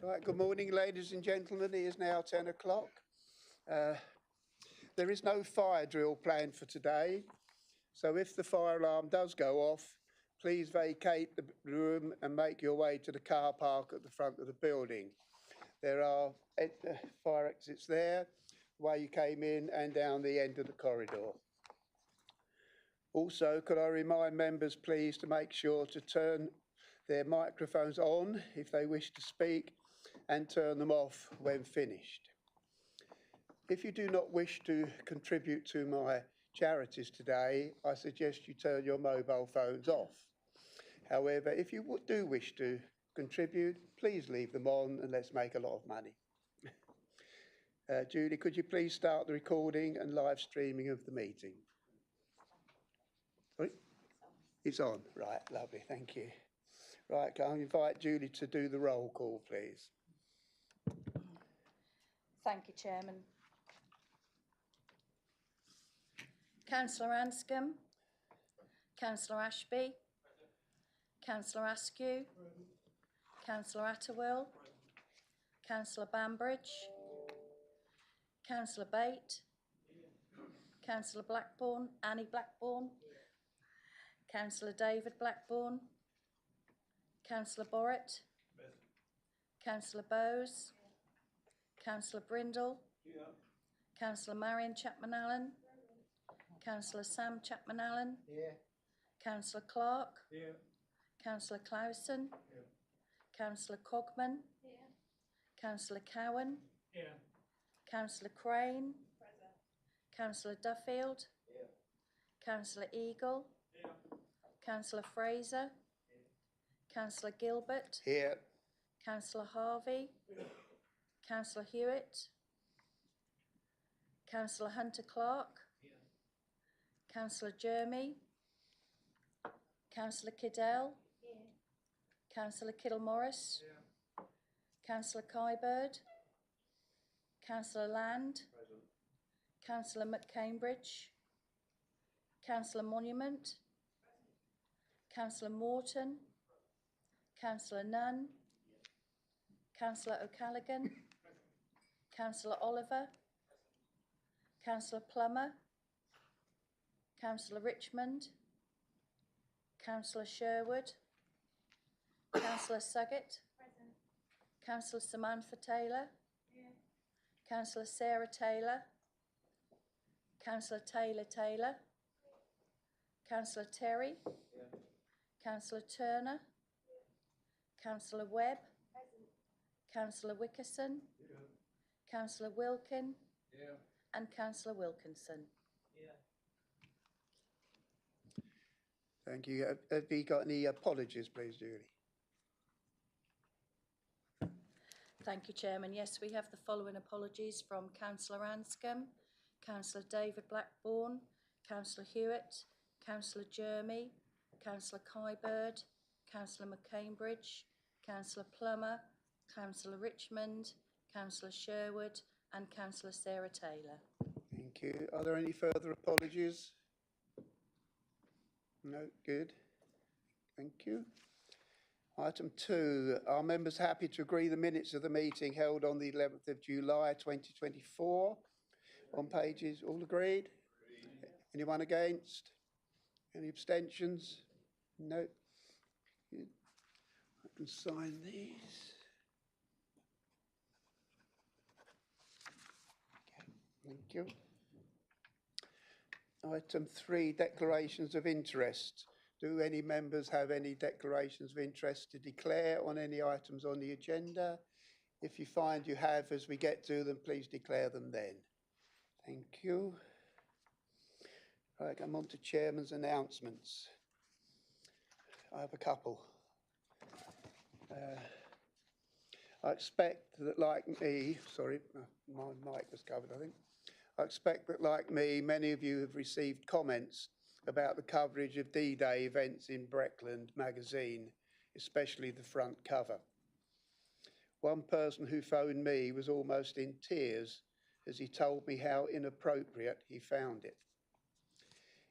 Right, good morning, ladies and gentlemen. It is now 10 o'clock. Uh, there is no fire drill planned for today, so if the fire alarm does go off, please vacate the room and make your way to the car park at the front of the building. There are fire exits there, the way you came in and down the end of the corridor. Also, could I remind members, please, to make sure to turn their microphones on if they wish to speak and turn them off when finished. If you do not wish to contribute to my charities today, I suggest you turn your mobile phones off. However, if you do wish to contribute, please leave them on and let's make a lot of money. Julie, could you please start the recording and live streaming of the meeting? Sorry? It's on. Right, lovely, thank you. Right, can I invite Julie to do the roll call, please? Thank you, Chairman. Councillor Anscombe, Councillor Ashby, Councillor Askew, Councillor Atterwill, Councillor Bambridge, Councillor Bate, Councillor Blackburn, Annie Blackburn, Councillor David Blackburn, Councillor Borrett, Councillor Bowes, Councillor Brindle, Councillor Marion Chapman-Allen, Councillor Sam Chapman-Allen, Councillor Clark, Councillor Clausen, Councillor Cogman, Councillor Cowan, Councillor Crane, Councillor Duffield, Councillor Eagle, Councillor Fraser, Councillor Gilbert, Here. Councillor Harvey, Councillor Hewitt, Councillor Hunter Clark, Councillor Jermy, Councillor Kiddell, Councillor Kiddle-Morris, Councillor Kybird, Councillor Land, Councillor McCambridge, Councillor Monument, Councillor Morton, Councillor Nunn, Councillor O'Callaghan, Councillor Oliver, Councillor Plummer, Councillor Richmond, Councillor Sherwood, Councillor Suggett, Councillor Samantha Taylor, Councillor Sarah Taylor, Councillor Taylor, Councillor Terry, Councillor Turner, Councillor Webb, Councillor Wickerson, Councillor Wilkin, and Councillor Wilkinson. Thank you. Have you got any apologies, please, Julie? Thank you, Chairman. Yes, we have the following apologies from Councillor Anscombe, Councillor David Blackburn, Councillor Hewitt, Councillor Jermy, Councillor Kybird, Councillor McCambridge, Councillor Plummer, Councillor Richmond, Councillor Sherwood, and Councillor Sarah Taylor. Thank you. Are there any further apologies? No, good. Thank you. Item 2, are members happy to agree the minutes of the meeting held on the 11th of July 2024? On pages, all agreed? Anyone against? Any abstentions? No. Good. I can sign these. Okay, thank you. Item 3, declarations of interest. Do any members have any declarations of interest to declare on any items on the agenda? If you find you have as we get to them, please declare them then. Thank you. Right, I'm on to Chairman's announcements. I have a couple. I expect that like me, sorry, my mic was covered, I think. I expect that like me, many of you have received comments about the coverage of D-Day events in Breckland magazine, especially the front cover. One person who phoned me was almost in tears as he told me how inappropriate he found it.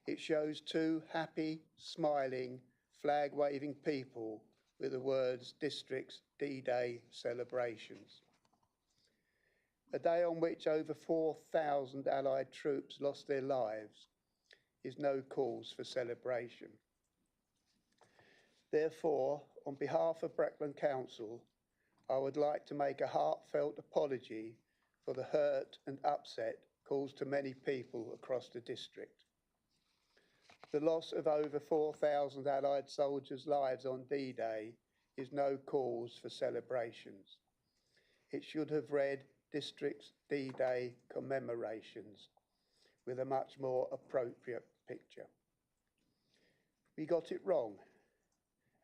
It shows two happy, smiling, flag-waving people with the words District's D-Day celebrations. A day on which over 4,000 Allied troops lost their lives is no cause for celebration. Therefore, on behalf of Breckland Council, I would like to make a heartfelt apology for the hurt and upset caused to many people across the district. The loss of over 4,000 Allied soldiers' lives on D-Day is no cause for celebrations. It should have read District's D-Day commemorations with a much more appropriate picture. We got it wrong,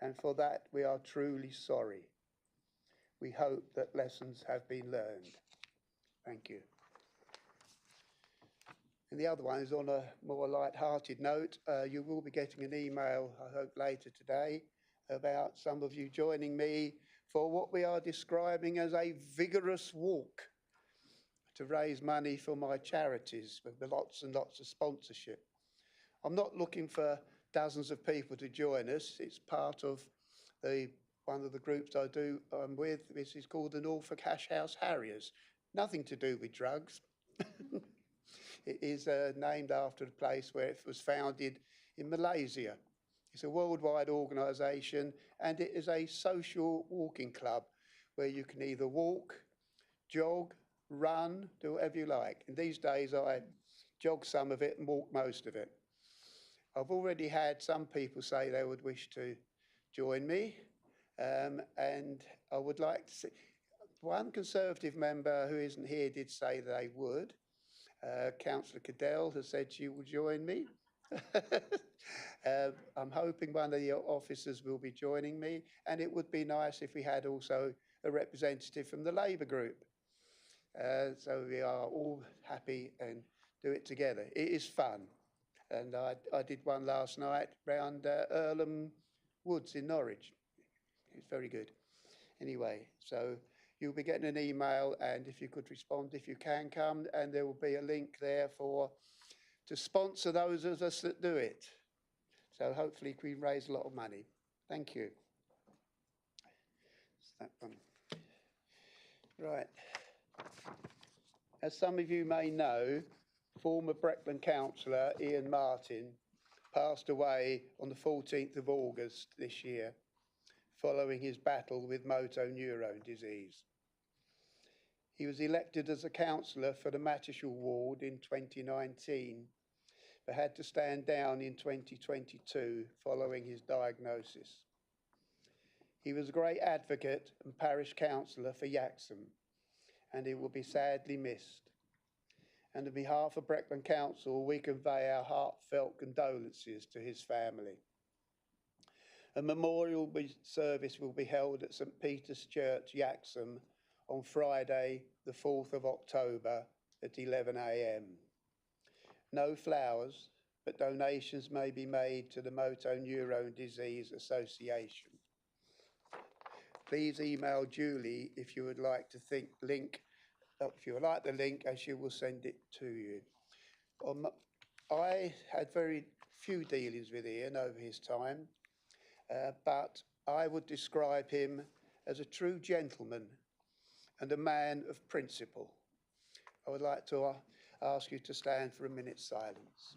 and for that we are truly sorry. We hope that lessons have been learned. Thank you. And the other one is on a more light-hearted note. You will be getting an email, I hope, later today about some of you joining me for what we are describing as a vigorous walk to raise money for my charities with lots and lots of sponsorship. I'm not looking for dozens of people to join us. It's part of one of the groups I'm with. This is called the Norfolk Hash House Harriers. Nothing to do with drugs. It is named after the place where it was founded in Malaysia. It's a worldwide organisation, and it is a social walking club where you can either walk, jog, run, do whatever you like. And these days I jog some of it and walk most of it. I've already had some people say they would wish to join me, and I would like to see. One Conservative member who isn't here did say they would. Councillor Cadell has said she will join me. I'm hoping one of the officers will be joining me, and it would be nice if we had also a representative from the Labour group. So we are all happy and do it together. It is fun. And I did one last night round Earlham Woods in Norwich. It's very good. Anyway, so you'll be getting an email, and if you could respond if you can come, and there will be a link there to sponsor those of us that do it. So hopefully we can raise a lot of money. Thank you. That's that one. Right. As some of you may know, former Breckland councillor Ian Martin passed away on the 14th of August this year, following his battle with motor neurone disease. He was elected as a councillor for the Matishall ward in 2019, but had to stand down in 2022 following his diagnosis. He was a great advocate and parish councillor for Yaxham, and he will be sadly missed. And on behalf of Breckland Council, we convey our heartfelt condolences to his family. A memorial service will be held at St Peter's Church, Yaxham, on Friday, the 4th of October at 11 AM. No flowers, but donations may be made to the Motor Neurone Disease Association. Please email Julie if you would like to if you would like the link, as she will send it to you. I had very few dealings with Ian over his time, but I would describe him as a true gentleman and a man of principle. I would like to ask you to stand for a minute's silence.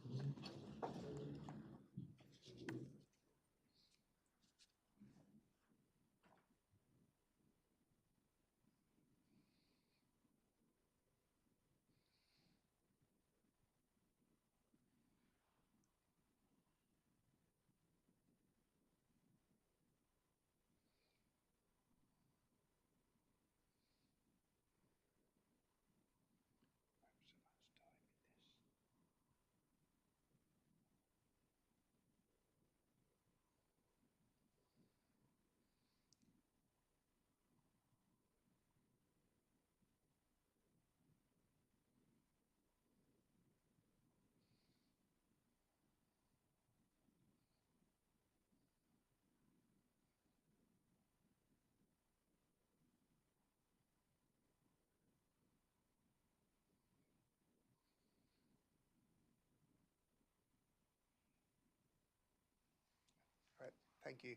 Right, thank you.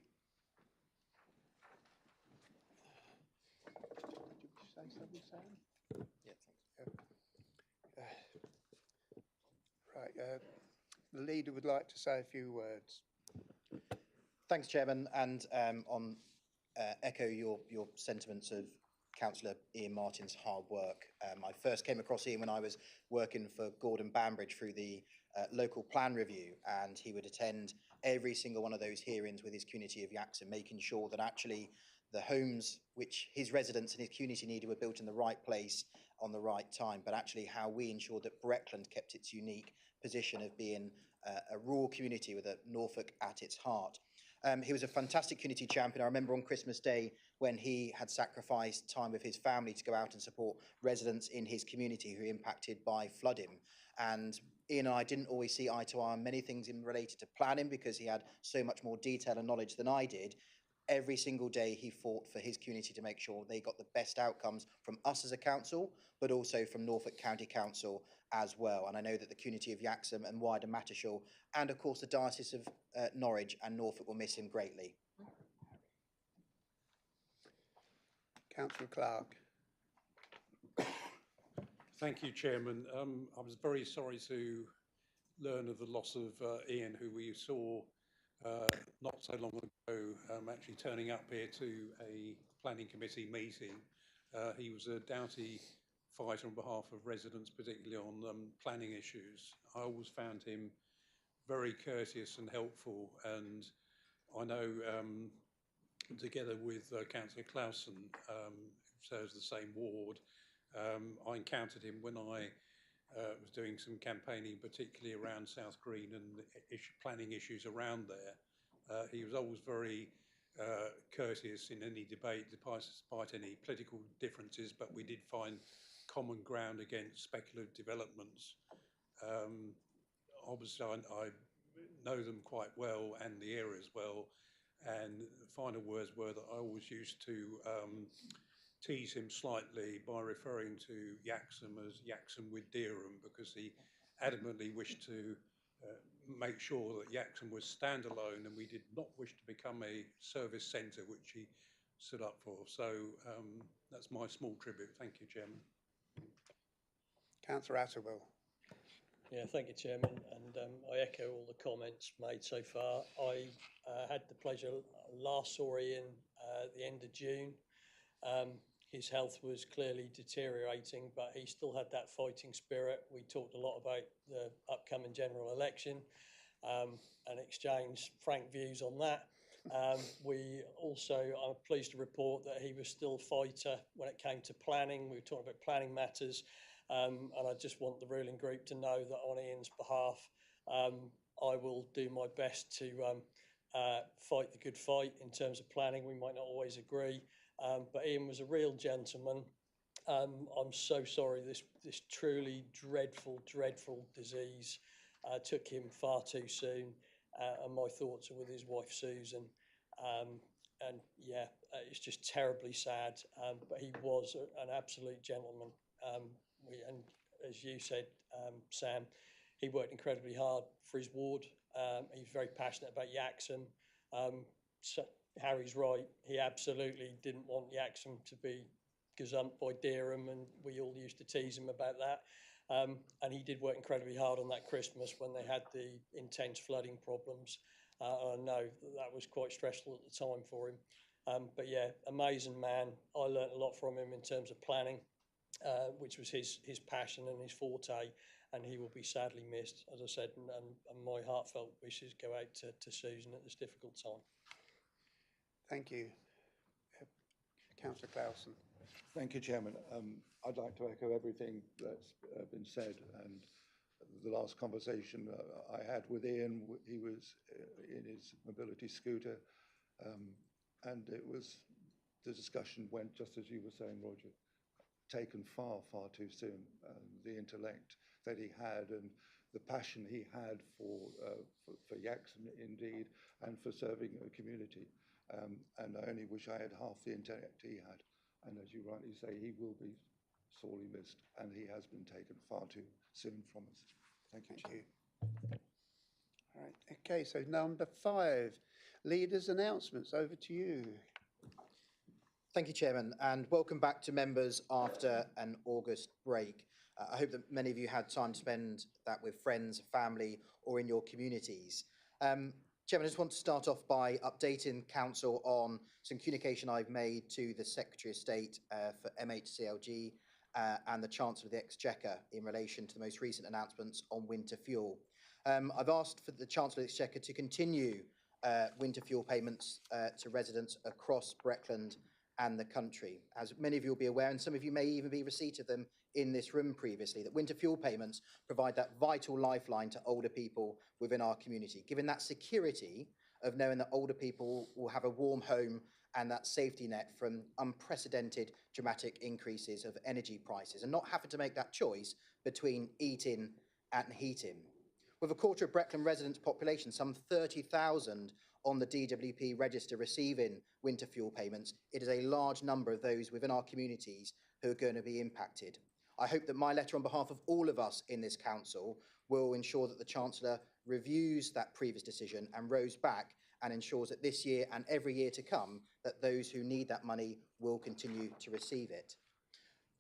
Sam? Yeah, thanks. Right, the leader would like to say a few words. Thanks, Chairman, and echo your sentiments of Councillor Ian Martin's hard work. I first came across Ian when I was working for Gordon Banbridge through the local plan review, and he would attend every single one of those hearings with his community of Yaxham, making sure that actually the homes which his residents and his community needed were built in the right place on the right time, but actually how we ensured that Breckland kept its unique position of being a rural community with a Norfolk at its heart. He was a fantastic community champion. I remember on Christmas Day when he had sacrificed time with his family to go out and support residents in his community who were impacted by flooding. And Ian and I didn't always see eye to eye on many things in related to planning because he had so much more detail and knowledge than I did. Every single day he fought for his community to make sure they got the best outcomes from us as a council, but also from Norfolk County Council as well. And I know that the community of Yaxham and wider Mattershall, and of course the Diocese of Norwich and Norfolk will miss him greatly. Councillor Clark. Thank you, Chairman. I was very sorry to learn of the loss of Ian, who we saw not so long ago, actually turning up here to a planning committee meeting. He was a doughty fighter on behalf of residents, particularly on planning issues. I always found him very courteous and helpful, and I know together with Councillor Clausen, who serves the same ward, I encountered him when I was doing some campaigning, particularly around South Green and planning issues around there. He was always very courteous in any debate, despite any political differences, but we did find common ground against speculative developments. Obviously, I know them quite well and the area as well, and the final words were that I always used to tease him slightly by referring to Yaxham as Yaxham with Dereham, because he adamantly wished to make sure that Yaxham was standalone and we did not wish to become a service centre, which he stood up for. So that's my small tribute. Thank you, Chairman. Councillor Atterwell. Yeah, thank you, Chairman, and I echo all the comments made so far. I had the pleasure, last saw Ian at the end of June. His health was clearly deteriorating, but he still had that fighting spirit. We talked a lot about the upcoming general election and exchanged frank views on that. We also, I'm pleased to report that he was still a fighter when it came to planning. We were talking about planning matters. And I just want the ruling group to know that on Ian's behalf, I will do my best to fight the good fight in terms of planning. We might not always agree, but Ian was a real gentleman. I'm so sorry this truly dreadful disease took him far too soon, and my thoughts are with his wife Susan. And yeah, it's just terribly sad, but he was an absolute gentleman. And as you said, Sam, he worked incredibly hard for his ward. He's very passionate about Yaxham. So Harry's right. He absolutely didn't want Yaxham to be gazumped by Dereham, and we all used to tease him about that. And he did work incredibly hard on that Christmas when they had the intense flooding problems. I know that was quite stressful at the time for him. But yeah, amazing man. I learnt a lot from him in terms of planning. Which was his passion and his forte, and he will be sadly missed, as I said, and my heartfelt wishes go out to Susan at this difficult time. Thank you. Councillor Clausen. Thank you, Chairman. I'd like to echo everything that's been said, and the last conversation I had with Ian, he was in his mobility scooter, and the discussion went just as you were saying, Roger, taken far too soon. The intellect that he had and the passion he had for Yaxham indeed, and for serving a community. And I only wish I had half the intellect he had. And as you rightly say, he will be sorely missed, and he has been taken far too soon from us. Thank you. Thank you. All right. Okay, so number 5, leaders' announcements. Over to you. Thank you, Chairman, and welcome back to members after an August break. I hope that many of you had time to spend that with friends, family, or in your communities. Chairman, I just want to start off by updating Council on some communication I've made to the Secretary of State for MHCLG and the Chancellor of the Exchequer in relation to the most recent announcements on winter fuel. I've asked for the Chancellor of the Exchequer to continue winter fuel payments to residents across Breckland and the country. As many of you will be aware, and some of you may even be receipt of them in this room previously, that winter fuel payments provide that vital lifeline to older people within our community, giving that security of knowing that older people will have a warm home and that safety net from unprecedented dramatic increases of energy prices and not having to make that choice between eating and heating. With a quarter of Breckland residents' population, some 30,000 on the DWP register receiving winter fuel payments, it is a large number of those within our communities who are going to be impacted. I hope that my letter on behalf of all of us in this council will ensure that the Chancellor reviews that previous decision and rows back and ensures that this year and every year to come, that those who need that money will continue to receive it.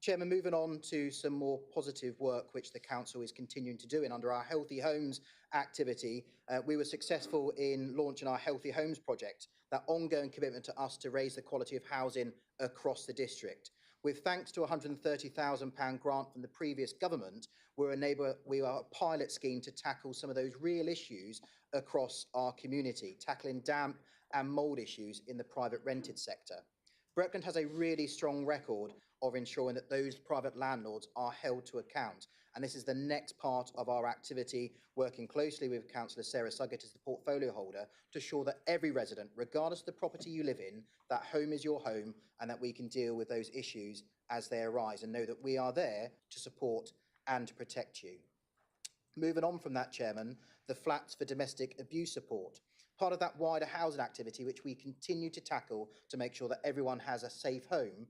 Chairman, moving on to some more positive work which the Council is continuing to do in under our Healthy Homes activity. We were successful in launching our Healthy Homes project, that ongoing commitment to us to raise the quality of housing across the district. With thanks to a £130,000 grant from the previous government, we are a pilot scheme to tackle some of those real issues across our community, tackling damp and mould issues in the private rented sector. Breckland has a really strong record of ensuring that those private landlords are held to account. And this is the next part of our activity, working closely with Councillor Sarah Suggett as the portfolio holder to ensure that every resident, regardless of the property you live in, that home is your home and that we can deal with those issues as they arise and know that we are there to support and to protect you. Moving on from that, Chairman, the flats for domestic abuse support. Part of that wider housing activity which we continue to tackle to make sure that everyone has a safe home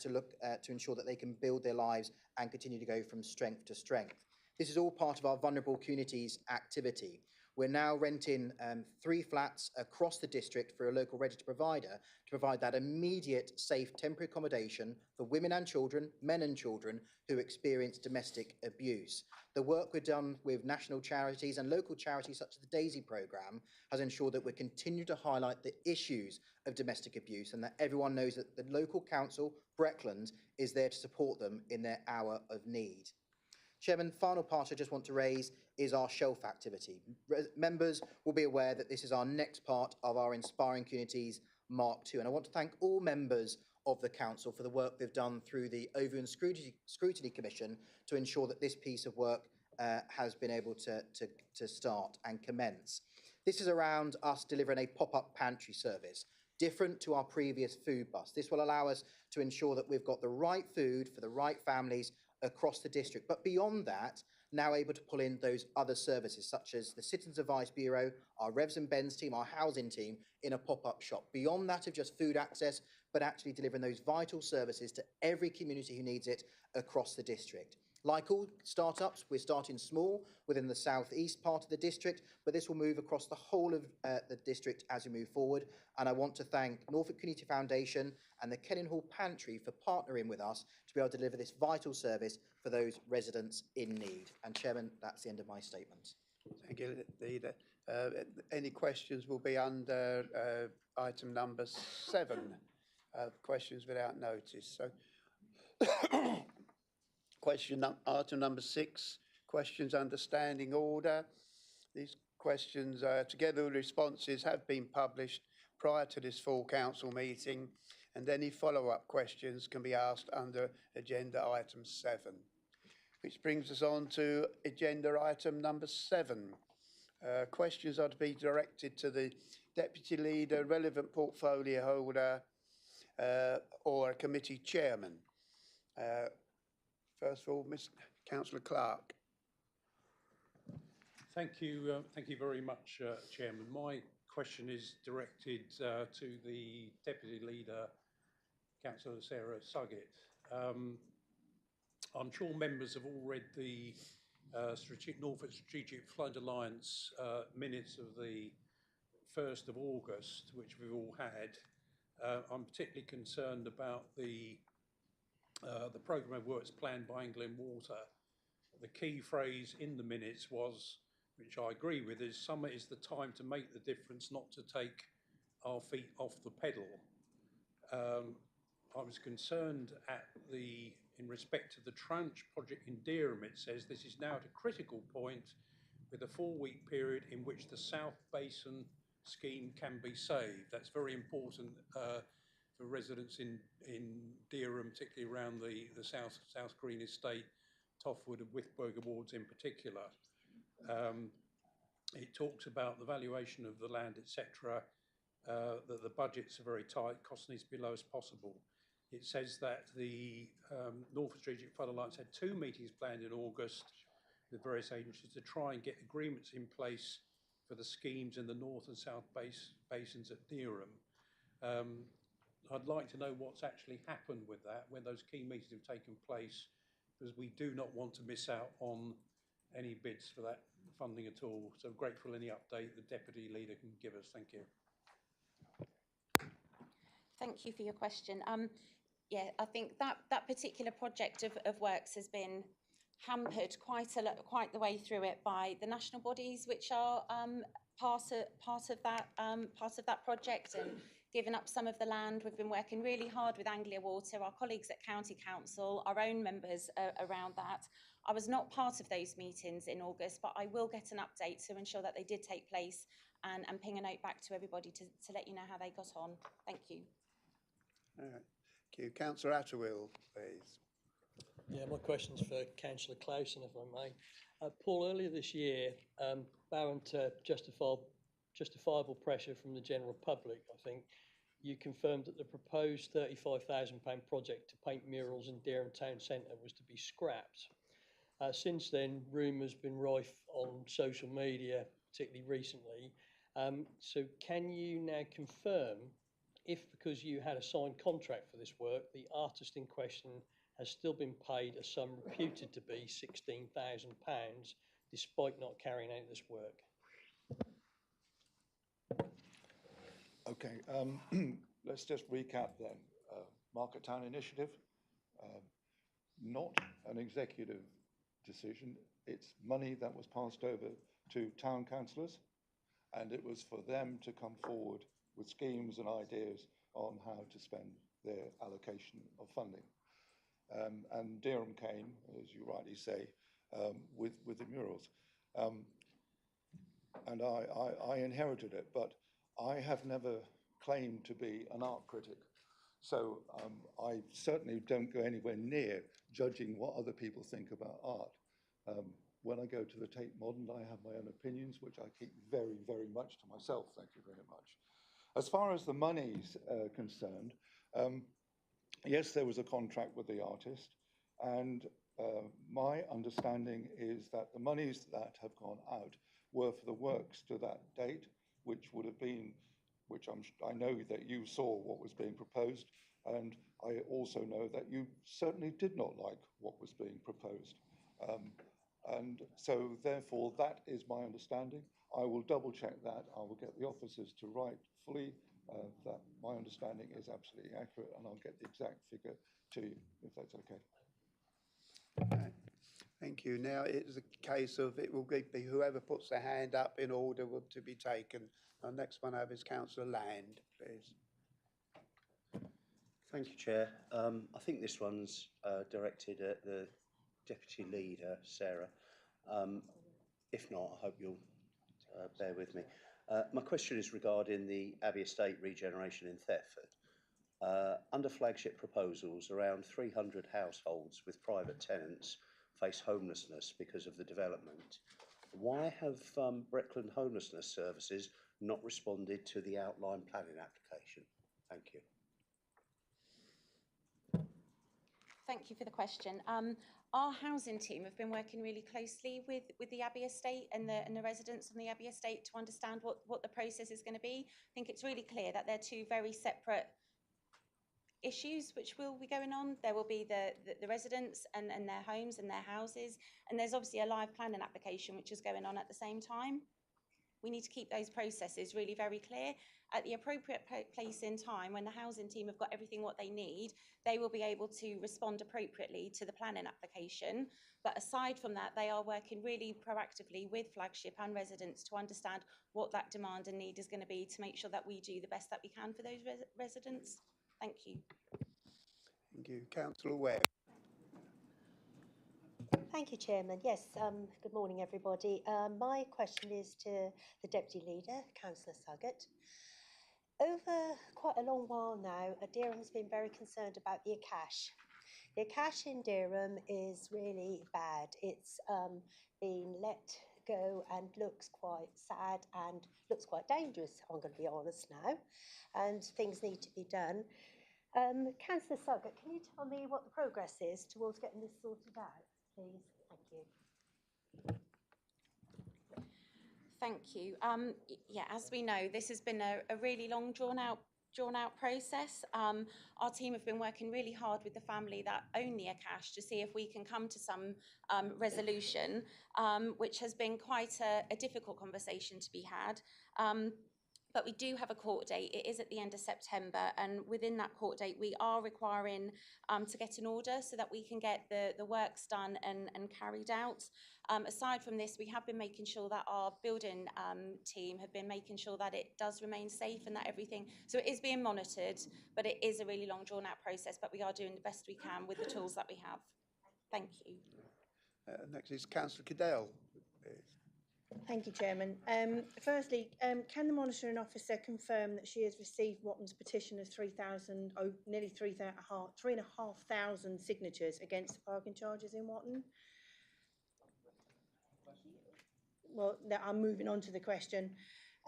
to ensure that they can build their lives and continue to go from strength to strength. This is all part of our vulnerable communities activity. We're now renting 3 flats across the district for a local registered provider to provide that immediate, safe, temporary accommodation for women and children, men and children who experience domestic abuse. The work we've done with national charities and local charities such as the DAISY programme has ensured that we continue to highlight the issues of domestic abuse and that everyone knows that the local council, Breckland, is there to support them in their hour of need. Chairman, final part I just want to raise is our shelf activity. Members will be aware that this is our next part of our Inspiring Communities Mark II, and I want to thank all members of the Council for the work they've done through the Over and Scrutiny Commission to ensure that this piece of work has been able to start and commence. This is around us delivering a pop-up pantry service, different to our previous food bus. This will allow us to ensure that we've got the right food for the right families across the district, but beyond that, now able to pull in those other services such as the Citizens Advice Bureau, our Revs and Bens team, our housing team in a pop-up shop. Beyond that of just food access, but actually delivering those vital services to every community who needs it across the district. Like all startups, we're starting small within the southeast part of the district, but this will move across the whole of the district as we move forward. And I want to thank Norfolk Community Foundation and the Kenyon Hall Pantry for partnering with us to be able to deliver this vital service for those residents in need. And Chairman, that's the end of my statement. Thank you, Leader. Any questions will be under item number 7, questions without notice. So item number 6, questions under standing order. These questions, together with responses, have been published prior to this full council meeting, and any follow-up questions can be asked under agenda item 7. Which brings us on to agenda item number 7. Questions are to be directed to the Deputy Leader, relevant portfolio holder, or a committee chairman. First of all, Councillor Clark. Thank you very much, Chairman. My question is directed to the Deputy Leader, Councillor Sarah Suggett. I'm sure members have all read the Norfolk Strategic Flood Alliance minutes of the 1st of August, which we've all had. I'm particularly concerned about the programme of works planned by England Water. The key phrase in the minutes was, which I agree with, is summer is the time to make the difference, not to take our feet off the pedal. I was concerned in respect of the tranche project in Dereham. It says this is now at a critical point with a 4-week period in which the South Basin scheme can be saved. That's very important for residents in Dereham, particularly around the South Green Estate, Toffwood and Withburger wards in particular. It talks about the valuation of the land, etc., that the budgets are very tight, cost needs to be low as possible. It says that the Norfolk Strategic Flood Alliance had 2 meetings planned in August with various agencies to try and get agreements in place for the schemes in the North and South basins at Dereham. I'd like to know what's actually happened with that, when those key meetings have taken place, because we do not want to miss out on any bids for that funding at all. So grateful any update the Deputy Leader can give us. Thank you. Thank you for your question. Yeah, I think that particular project of works has been hampered quite the way through it by the national bodies, which are part of that project, and given up some of the land. We've been working really hard with Anglia Water, our colleagues at County Council, our own members around that. I was not part of those meetings in August, but I will get an update to ensure that they did take place and ping a note back to everybody to let you know how they got on. Thank you. All right. Thank you. Councillor Atterwill, please. Yeah, my question's for Councillor Clausen, if I may. Paul, earlier this year, bowing to justifiable pressure from the general public, I think, you confirmed that the proposed £35,000 project to paint murals in Dereham Town Centre was to be scrapped. Since then, rumours have been rife on social media, particularly recently. So can you now confirm if, because you had a signed contract for this work, the artist in question has still been paid a sum reputed to be £16,000 despite not carrying out this work? Okay, let's just recap then. Market Town Initiative, not an executive decision. It's money that was passed over to town councillors, and it was for them to come forward with schemes and ideas on how to spend their allocation of funding. And Dereham came, as you rightly say, with the murals. And I inherited it, but I have never claimed to be an art critic. So I certainly don't go anywhere near judging what other people think about art. When I go to the Tate Modern, I have my own opinions, which I keep very, very much to myself. Thank you very much. As far as the money's concerned, yes, there was a contract with the artist, and my understanding is that the monies that have gone out were for the works to that date, which would have been, I know that you saw what was being proposed, and I also know that you certainly did not like what was being proposed. And so therefore, that is my understanding. I will double check that. I will get the officers to write fully that my understanding is absolutely accurate, and I'll get the exact figure to you, if that's okay. Okay. Thank you. Now it's a case of it will be whoever puts their hand up in order to be taken. Our next one I have is Councillor Land, please. Thank you, Chair. I think this one's directed at the Deputy Leader, Sarah. If not, I hope you'll bear with me. My question is regarding the Abbey Estate regeneration in Thetford. Under flagship proposals, around 300 households with private tenants face homelessness because of the development. Why have Breckland Homelessness Services not responded to the outline planning application? Thank you. Thank you for the question. Our housing team have been working really closely with the Abbey Estate and the residents on the Abbey Estate to understand what the process is going to be. I think it's really clear that they're two very separate issues which will be going on. There will be the residents and their homes and their houses, and there's obviously a live planning application which is going on at the same time. we need to keep those processes really very clear. At the appropriate place in time, when the housing team have got everything what they need, they will be able to respond appropriately to the planning application. But aside from that, they are working really proactively with Flagship and residents to understand what that demand and need is going to be, to make sure that we do the best that we can for those residents. Thank you. Thank you. Councillor Webb. Thank you, Chairman. Yes, good morning, everybody. My question is to the Deputy Leader, Councillor Suggett. Over quite a long while now, Dereham has been very concerned about the Akash. The Akash in Dereham is really bad. It's been let go and looks quite sad and looks quite dangerous, I'm going to be honest now, and things need to be done. Councillor Suggett, can you tell me what the progress is towards getting this sorted out, please? Thank you. Thank you. Yeah, as we know, this has been a really long, drawn out process. Our team have been working really hard with the family that own the Akash to see if we can come to some resolution, which has been quite a difficult conversation to be had. But we do have a court date. It is at the end of September, and within that court date, we are requiring to get an order so that we can get the works done and carried out. Aside from this, we have been making sure that our building team have been making sure that it does remain safe and that everything, so it is being monitored, but it is a really long drawn out process, but we are doing the best we can with the tools that we have. Thank you. Next is Councillor Cadell. Thank you, Chairman. Firstly, can the monitoring officer confirm that she has received Watton's petition of nearly 3,500 signatures against the parking charges in Watton? Well, I'm moving on to the question.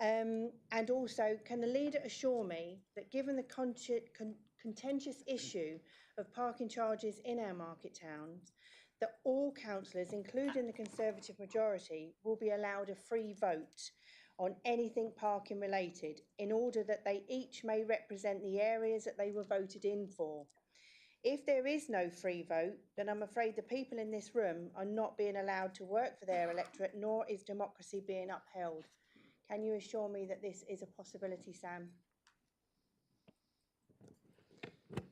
And also, can the leader assure me that given the contentious issue of parking charges in our market towns, that all councillors, including the Conservative majority, will be allowed a free vote on anything parking related, in order that they each may represent the areas that they were voted in for? If there is no free vote, then I'm afraid the people in this room are not being allowed to work for their electorate, nor is democracy being upheld. Can you assure me that this is a possibility, Sam?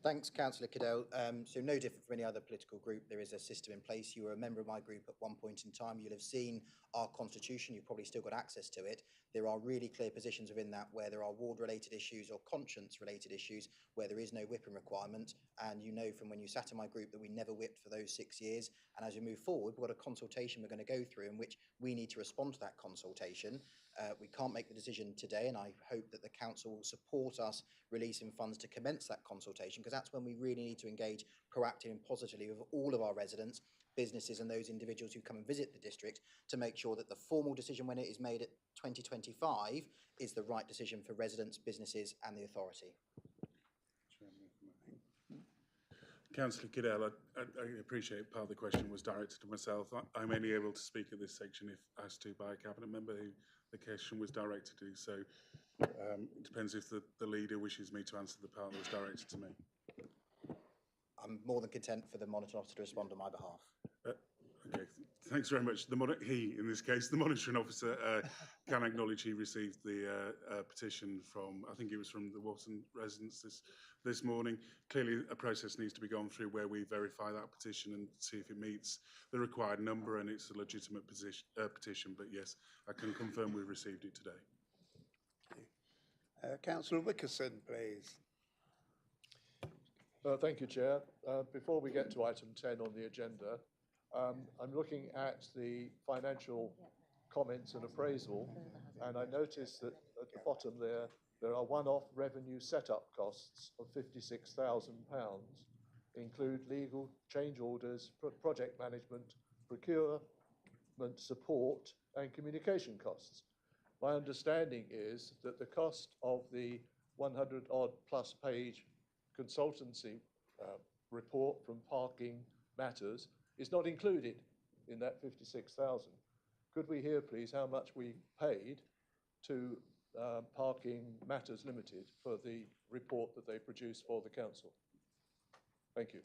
Thanks, Councillor Cadell. So no different from any other political group, there is a system in place. You were a member of my group at one point in time. You'll have seen our constitution. You've probably still got access to it. There are really clear positions within that where there are ward-related issues or conscience-related issues where there is no whipping requirement. And you know from when you sat in my group that we never whipped for those 6 years. And as we move forward, we've got a consultation we're going to go through in which we need to respond to that consultation. We can't make the decision today, and I hope that the council will support us releasing funds to commence that consultation, because that's when we really need to engage proactively and positively with all of our residents, businesses and those individuals who come and visit the district, to make sure that the formal decision when it is made at 2025 is the right decision for residents, businesses and the authority. Councillor Cadell, I appreciate part of the question was directed to myself. I'm only able to speak at this section if asked to by a cabinet member who the question was directed to. So it depends if the leader wishes me to answer the part that was directed to me. I'm more than content for the monitoring officer to respond on my behalf. Okay, thanks very much. He, in this case, the monitoring officer, can acknowledge he received the petition from, I think it was from the Watton residents this morning. Clearly, a process needs to be gone through where we verify that petition and see if it meets the required number and it's a legitimate petition. But yes, I can confirm we received it today. Councillor Wickerson, please. Thank you, Chair. Before we get to item 10 on the agenda, I'm looking at the financial comments and appraisal, and I notice that at the bottom there are one-off revenue set-up costs of £56,000, include legal, change orders, project management, procurement support and communication costs. My understanding is that the cost of the 100-odd plus page consultancy report from Parking Matters is not included in that 56,000. Could we hear, please, how much we paid to Parking Matters Limited for the report that they produced for the council? Thank you.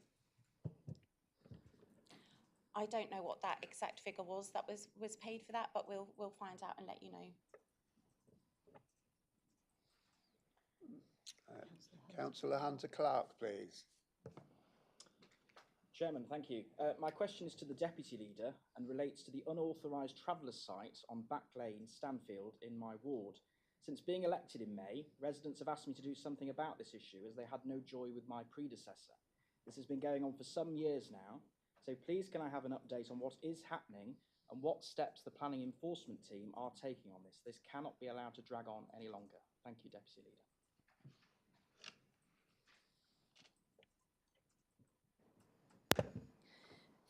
I don't know what that exact figure was that was paid for that, but we'll find out and let you know. Councillor Hunter-Clark, please. Chairman, thank you. My question is to the Deputy Leader and relates to the unauthorised travellers site on Back Lane, Stanfield, in my ward. Since being elected in May, residents have asked me to do something about this issue as they had no joy with my predecessor. This has been going on for some years now, so please can I have an update on what is happening and what steps the planning enforcement team are taking on this? This cannot be allowed to drag on any longer. Thank you, Deputy Leader.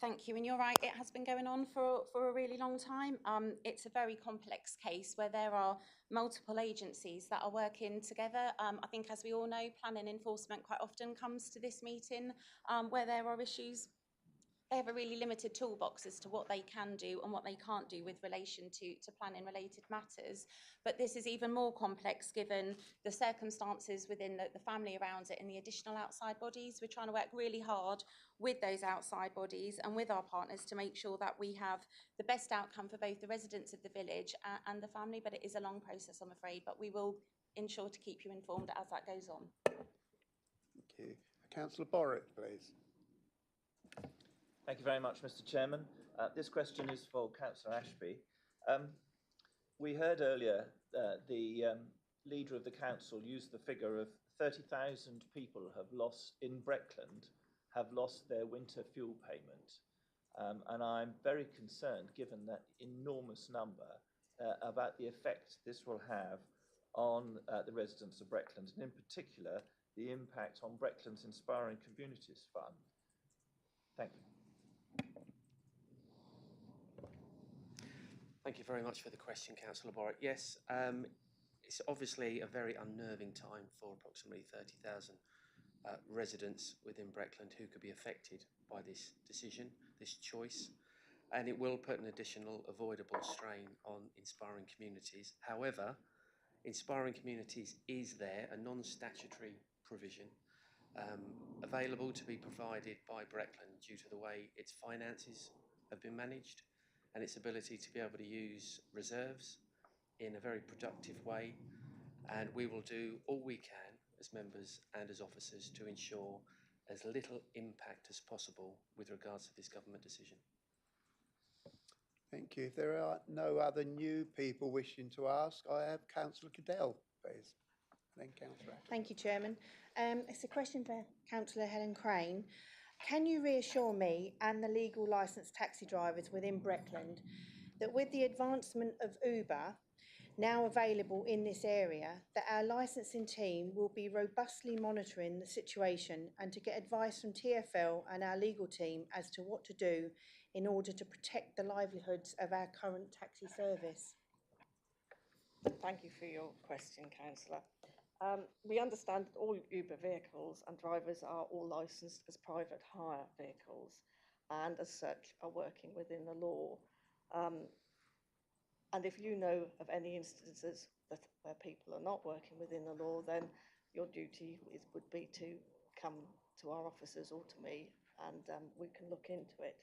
Thank you, and you're right, it has been going on for a really long time. It's a very complex case where there are multiple agencies that are working together. I think, as we all know, planning enforcement quite often comes to this meeting where there are issues. They have a really limited toolbox as to what they can do and what they can't do with relation to planning related matters. But this is even more complex given the circumstances within the family around it and the additional outside bodies. We're trying to work really hard with those outside bodies and with our partners to make sure that we have the best outcome for both the residents of the village and the family. But it is a long process, I'm afraid, but we will ensure to keep you informed as that goes on. Thank you. Councillor Borrett, please. Thank you very much, Mr. Chairman. This question is for Councillor Ashby. We heard earlier the leader of the council used the figure of 30,000 people in Breckland have lost their winter fuel payment. And I'm very concerned, given that enormous number, about the effect this will have on the residents of Breckland, and in particular, the impact on Breckland's Inspiring Communities Fund. Thank you. Thank you very much for the question, Councillor Borrett. Yes, it's obviously a very unnerving time for approximately 30,000 residents within Breckland who could be affected by this decision, this choice, and it will put an additional avoidable strain on Inspiring Communities. However, Inspiring Communities is there, a non-statutory provision available to be provided by Breckland due to the way its finances have been managed and its ability to be able to use reserves in a very productive way. And we will do all we can as members and as officers to ensure as little impact as possible with regards to this government decision. Thank you. If there are no other new people wishing to ask, I have Councillor Cadell, please. Then Councillor Ashby. Thank you, Chairman. It's a question for Councillor Helen Crane. Can you reassure me and the legal licensed taxi drivers within Breckland that with the advancement of Uber now available in this area, that our licensing team will be robustly monitoring the situation and to get advice from TfL and our legal team as to what to do in order to protect the livelihoods of our current taxi service? Thank you for your question, Councillor. We understand that all Uber vehicles and drivers are all licensed as private hire vehicles and as such are working within the law. And if you know of any instances where people are not working within the law, then your duty would be to come to our officers or to me, and we can look into it.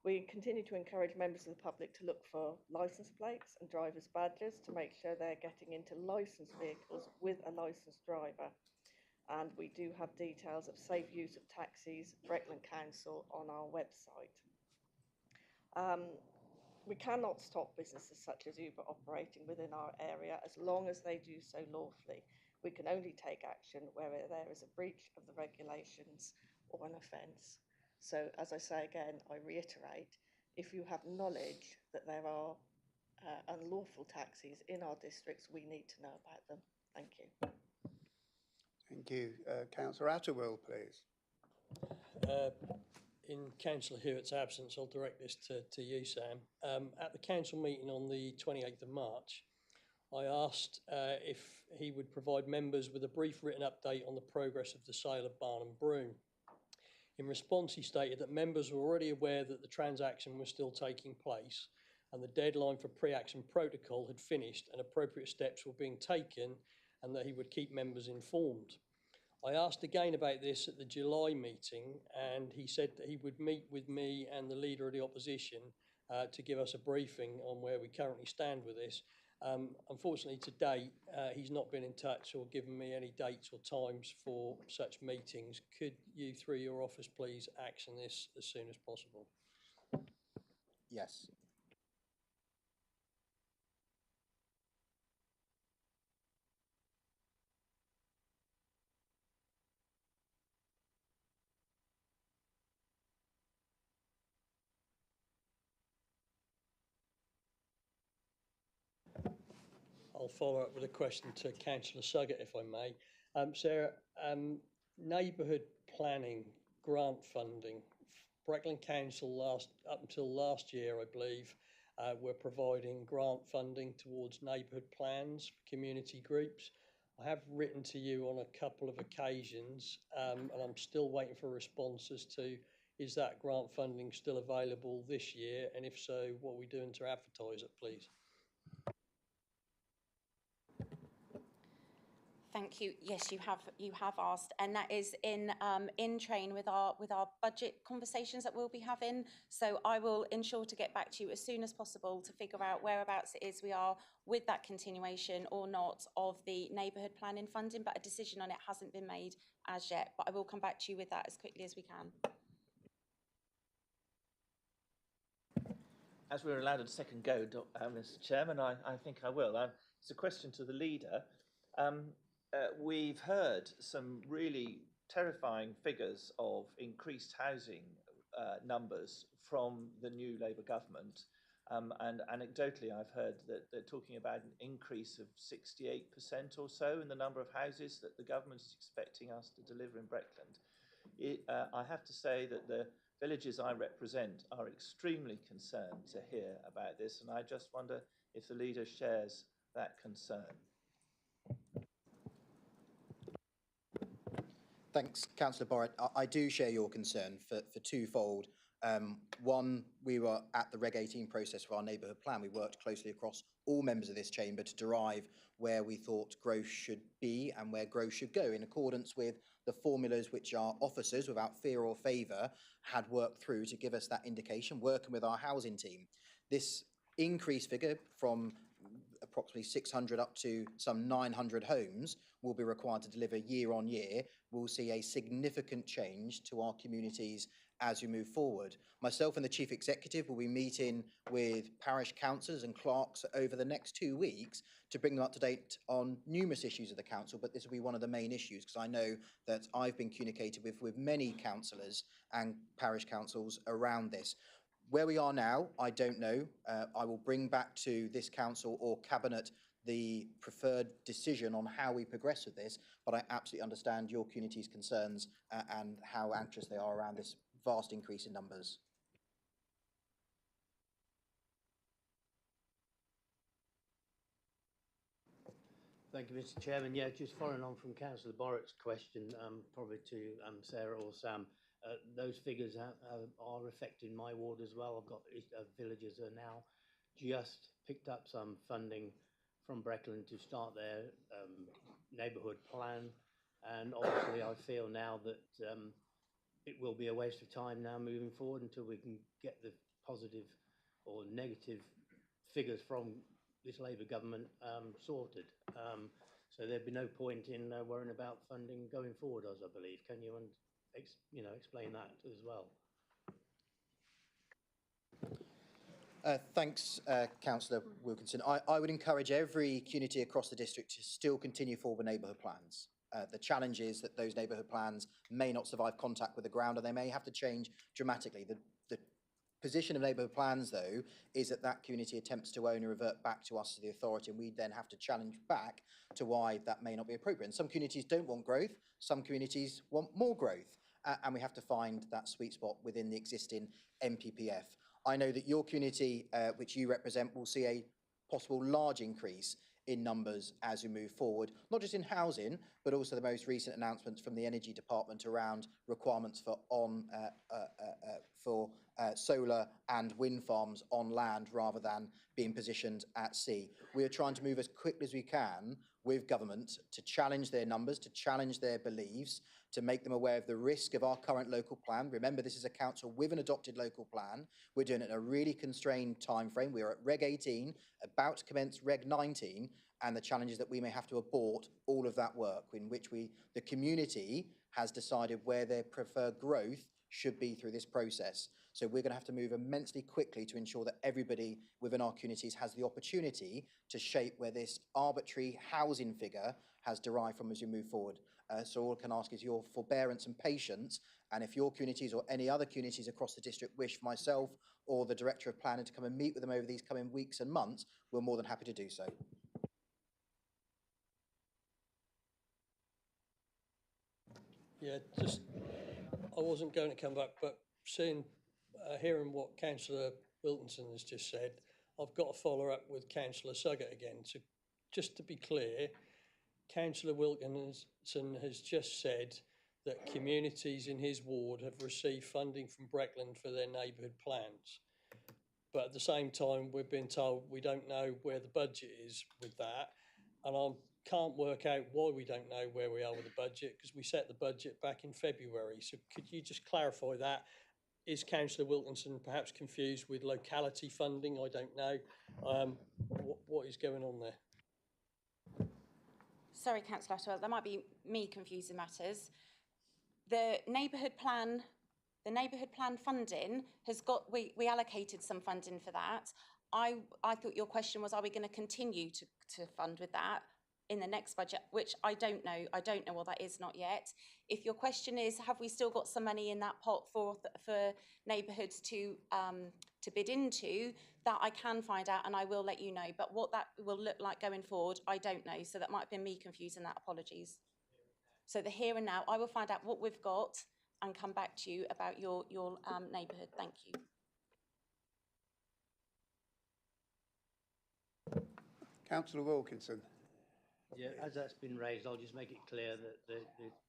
We continue to encourage members of the public to look for licence plates and driver's badges to make sure they're getting into licensed vehicles with a licensed driver. And we do have details of safe use of taxis, Breckland Council, on our website. We cannot stop businesses such as Uber operating within our area as long as they do so lawfully. We can only take action where there is a breach of the regulations or an offence. So, as I say again, I reiterate, if you have knowledge that there are unlawful taxis in our districts, we need to know about them. Thank you. Thank you. Councillor Atterwill, please. In Councillor Hewitt's absence, I'll direct this to you, Sam. At the council meeting on the 28th of March, I asked if he would provide members with a brief written update on the progress of the sale of Barnham Broom. In response, he stated that members were already aware that the transaction was still taking place and the deadline for pre-action protocol had finished and appropriate steps were being taken, and that he would keep members informed. I asked again about this at the July meeting, and he said that he would meet with me and the Leader of the Opposition to give us a briefing on where we currently stand with this. Unfortunately, to date, he's not been in touch or given me any dates or times for such meetings. Could you, through your office, please action this as soon as possible? Yes. I'll follow up with a question to Councillor Suggett, if I may. Sarah, neighbourhood planning grant funding. Breckland Council up until last year, I believe, were providing grant funding towards neighbourhood plans for community groups. I have written to you on a couple of occasions, and I'm still waiting for a response as to is that grant funding still available this year, and if so, what are we doing to advertise it, please? Thank you. Yes, you have asked, and that is in train with our budget conversations that we'll be having. So I will ensure to get back to you as soon as possible to figure out whereabouts it is we are with that continuation or not of the neighbourhood planning funding. But a decision on it hasn't been made as yet. But I will come back to you with that as quickly as we can. As we're allowed a second go, Mr. Chairman, I think I will. It's a question to the leader. We've heard some really terrifying figures of increased housing numbers from the new Labour government. And anecdotally, I've heard that they're talking about an increase of 68% or so in the number of houses that the government is expecting us to deliver in Breckland. I have to say that the villages I represent are extremely concerned to hear about this, and I just wonder if the leader shares that concern. Thanks, Councillor Borrett. I do share your concern for twofold. One, we were at the Reg 18 process for our neighbourhood plan. We worked closely across all members of this chamber to derive where we thought growth should be and where growth should go in accordance with the formulas which our officers, without fear or favour, had worked through to give us that indication, working with our housing team. This increased figure from approximately 600 up to some 900 homes will be required to deliver year on year. We'll see a significant change to our communities as we move forward. Myself and the Chief Executive will be meeting with parish councillors and clerks over the next 2 weeks to bring them up to date on numerous issues of the council, but this will be one of the main issues because I know that I've been communicated with many councillors and parish councils around this. Where we are now, I don't know. I will bring back to this council or cabinet the preferred decision on how we progress with this, but I absolutely understand your community's concerns and how anxious they are around this vast increase in numbers. Thank you, Mr. Chairman. Yeah, just following on from Councillor Borrett's question, probably to Sarah or Sam, those figures are affecting my ward as well. I've got villagers are now just picked up some funding from Breckland to start their neighbourhood plan, and obviously I feel now that it will be a waste of time now moving forward until we can get the positive or negative figures from this Labour government sorted. So there'd be no point in worrying about funding going forward, as I believe. Can you explain that as well? Thanks, Councillor Wilkinson. I would encourage every community across the district to still continue forward with neighbourhood plans. The challenge is that those neighbourhood plans may not survive contact with the ground and they may have to change dramatically. The position of neighbourhood plans, though, is that that community attempts to own and revert back to us, to the authority, and we then have to challenge back to why that may not be appropriate. And some communities don't want growth, some communities want more growth, and we have to find that sweet spot within the existing NPPF. I know that your community, which you represent, will see a possible large increase in numbers as we move forward, not just in housing, but also the most recent announcements from the Energy Department around requirements for solar and wind farms on land rather than being positioned at sea. We are trying to move as quickly as we can with government to challenge their numbers, to challenge their beliefs, to make them aware of the risk of our current local plan. Remember, this is a council with an adopted local plan. We're doing it in a really constrained time frame. We are at Reg 18, about to commence Reg 19, and the challenges that we may have to abort all of that work, in which the community has decided where their preferred growth should be through this process. So we're going to have to move immensely quickly to ensure that everybody within our communities has the opportunity to shape where this arbitrary housing figure has derived from as we move forward. So all I can ask is your forbearance and patience, and if your communities or any other communities across the district wish myself or the Director of Planning to come and meet with them over these coming weeks and months, we're more than happy to do so. Yeah, just, I wasn't going to come back, but hearing what Councillor Wilkinson has just said, I've got to follow up with Councillor Suggett again. So just to be clear, Councillor Wilkinson has just said that communities in his ward have received funding from Breckland for their neighbourhood plans. But at the same time, we've been told we don't know where the budget is with that. And I can't work out why we don't know where we are with the budget, because we set the budget back in February. So could you just clarify that? Is Councillor Wilkinson perhaps confused with locality funding? I don't know. What is going on there? Sorry, Councillor Atwell, that might be me confusing matters. The neighbourhood plan funding has got, we allocated some funding for that. I thought your question was, are we going to continue to fund with that in the next budget, which I don't know. I don't know what that is, not yet. If your question is, have we still got some money in that pot for neighbourhoods to bid into, that I can find out and I will let you know. But what that will look like going forward, I don't know. So that might have been me confusing that. Apologies. So the here and now, I will find out what we've got and come back to you about your neighbourhood. Thank you. Councillor Wilkinson. Yeah, as that's been raised, I'll just make it clear that the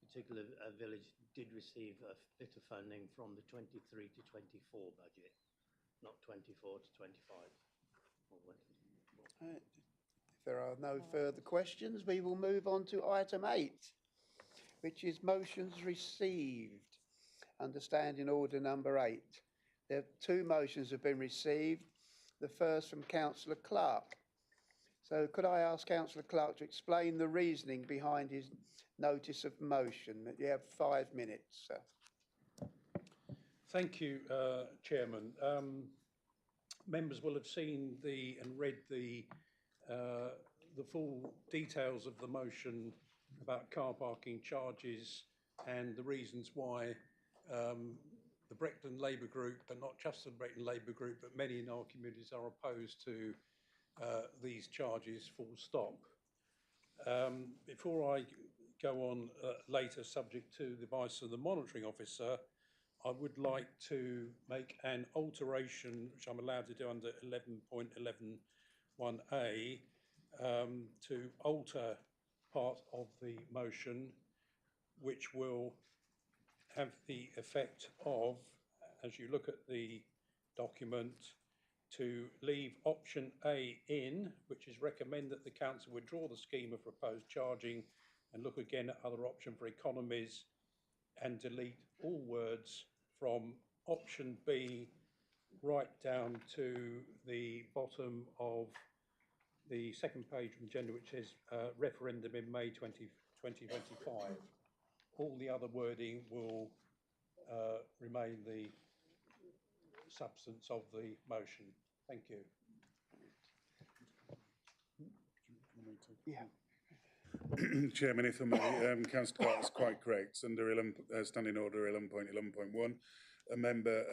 particular village did receive a bit of funding from the 23 to 24 budget, not 24 to 25. Right. If there are no further questions, we will move on to item 8, which is motions received under Standing Order number 8. There are 2 motions have been received. The first from Councillor Clark. So could I ask Councillor Clark to explain the reasoning behind his notice of motion? You have 5 minutes, sir. Thank you, Chairman. Members will have seen and read the full details of the motion about car parking charges and the reasons why the Breckland Labour Group, but not just the Breckland Labour Group, but many in our communities are opposed to these charges, full stop. Before I go on later, subject to the advice of the monitoring officer, I would like to make an alteration, which I'm allowed to do under 11.11(1)(a), to alter part of the motion, which will have the effect of, as you look at the document, to leave option A in, which is recommend that the council withdraw the scheme of proposed charging and look again at other option for economies, and delete all words from option B right down to the bottom of the second page from agenda, which says referendum in May 2025. All the other wording will remain the substance of the motion. Thank you. Yeah. Chairman, if I may, Councillor Clark is quite correct. Under Standing Order 11.11.1, a member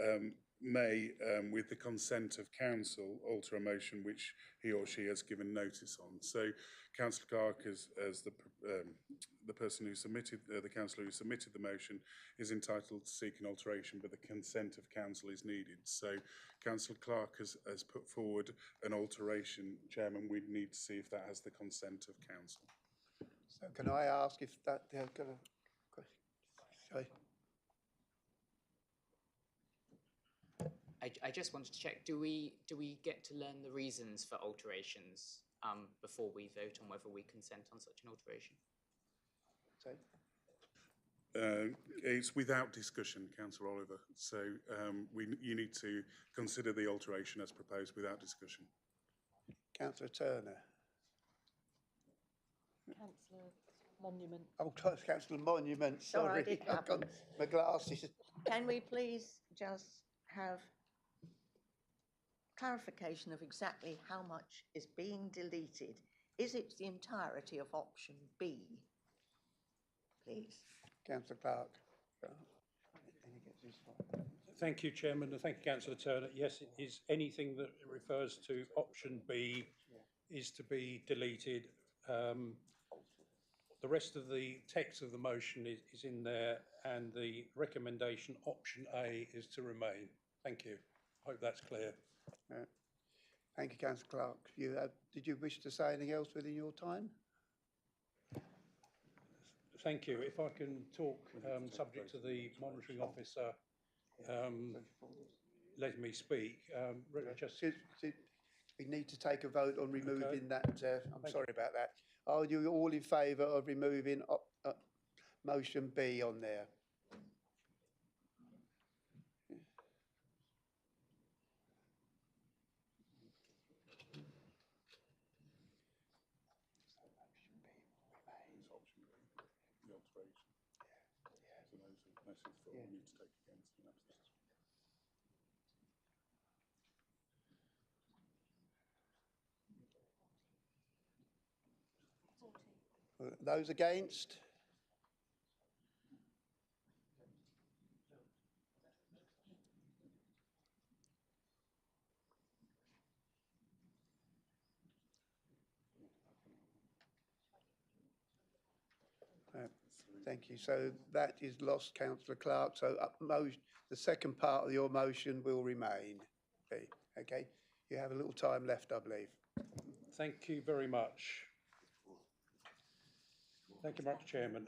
may, with the consent of council, alter a motion which he or she has given notice on. So, Councillor Clark, as the person who submitted, the councillor who submitted the motion, is entitled to seek an alteration, but the consent of council is needed. So, Councillor Clark has put forward an alteration. Chairman, we'd need to see if that has the consent of council. So can I ask if that they've got a question? Sorry. I just wanted to check, do we get to learn the reasons for alterations before we vote on whether we consent on such an alteration. It's without discussion, Councillor Oliver. So you need to consider the alteration as proposed without discussion. Councillor Turner. Councillor Monument. Oh, Councillor Monument, All right, sorry. it I've got happens. my glasses. Can we please just have clarification of exactly how much is being deleted? Is it the entirety of option B? Please. Councillor Clark. Thank you, Chairman, and thank you, Councillor Turner. Yes, it is anything that refers to option B is to be deleted. The rest of the text of the motion is in there, and the recommendation option A is to remain. Thank you. I hope that's clear. Thank you, Councillor Clark. Did you wish to say anything else within your time? Thank you. If I can talk subject to the monitoring officer letting me speak. We need to take a vote on removing that. I'm sorry about that. Are you all in favour of removing motion B on there? Those against? Thank you. So that is lost, Councillor Clark. So the second part of your motion will remain. Okay. You have a little time left, I believe. Thank you very much. Thank you very much, Chairman.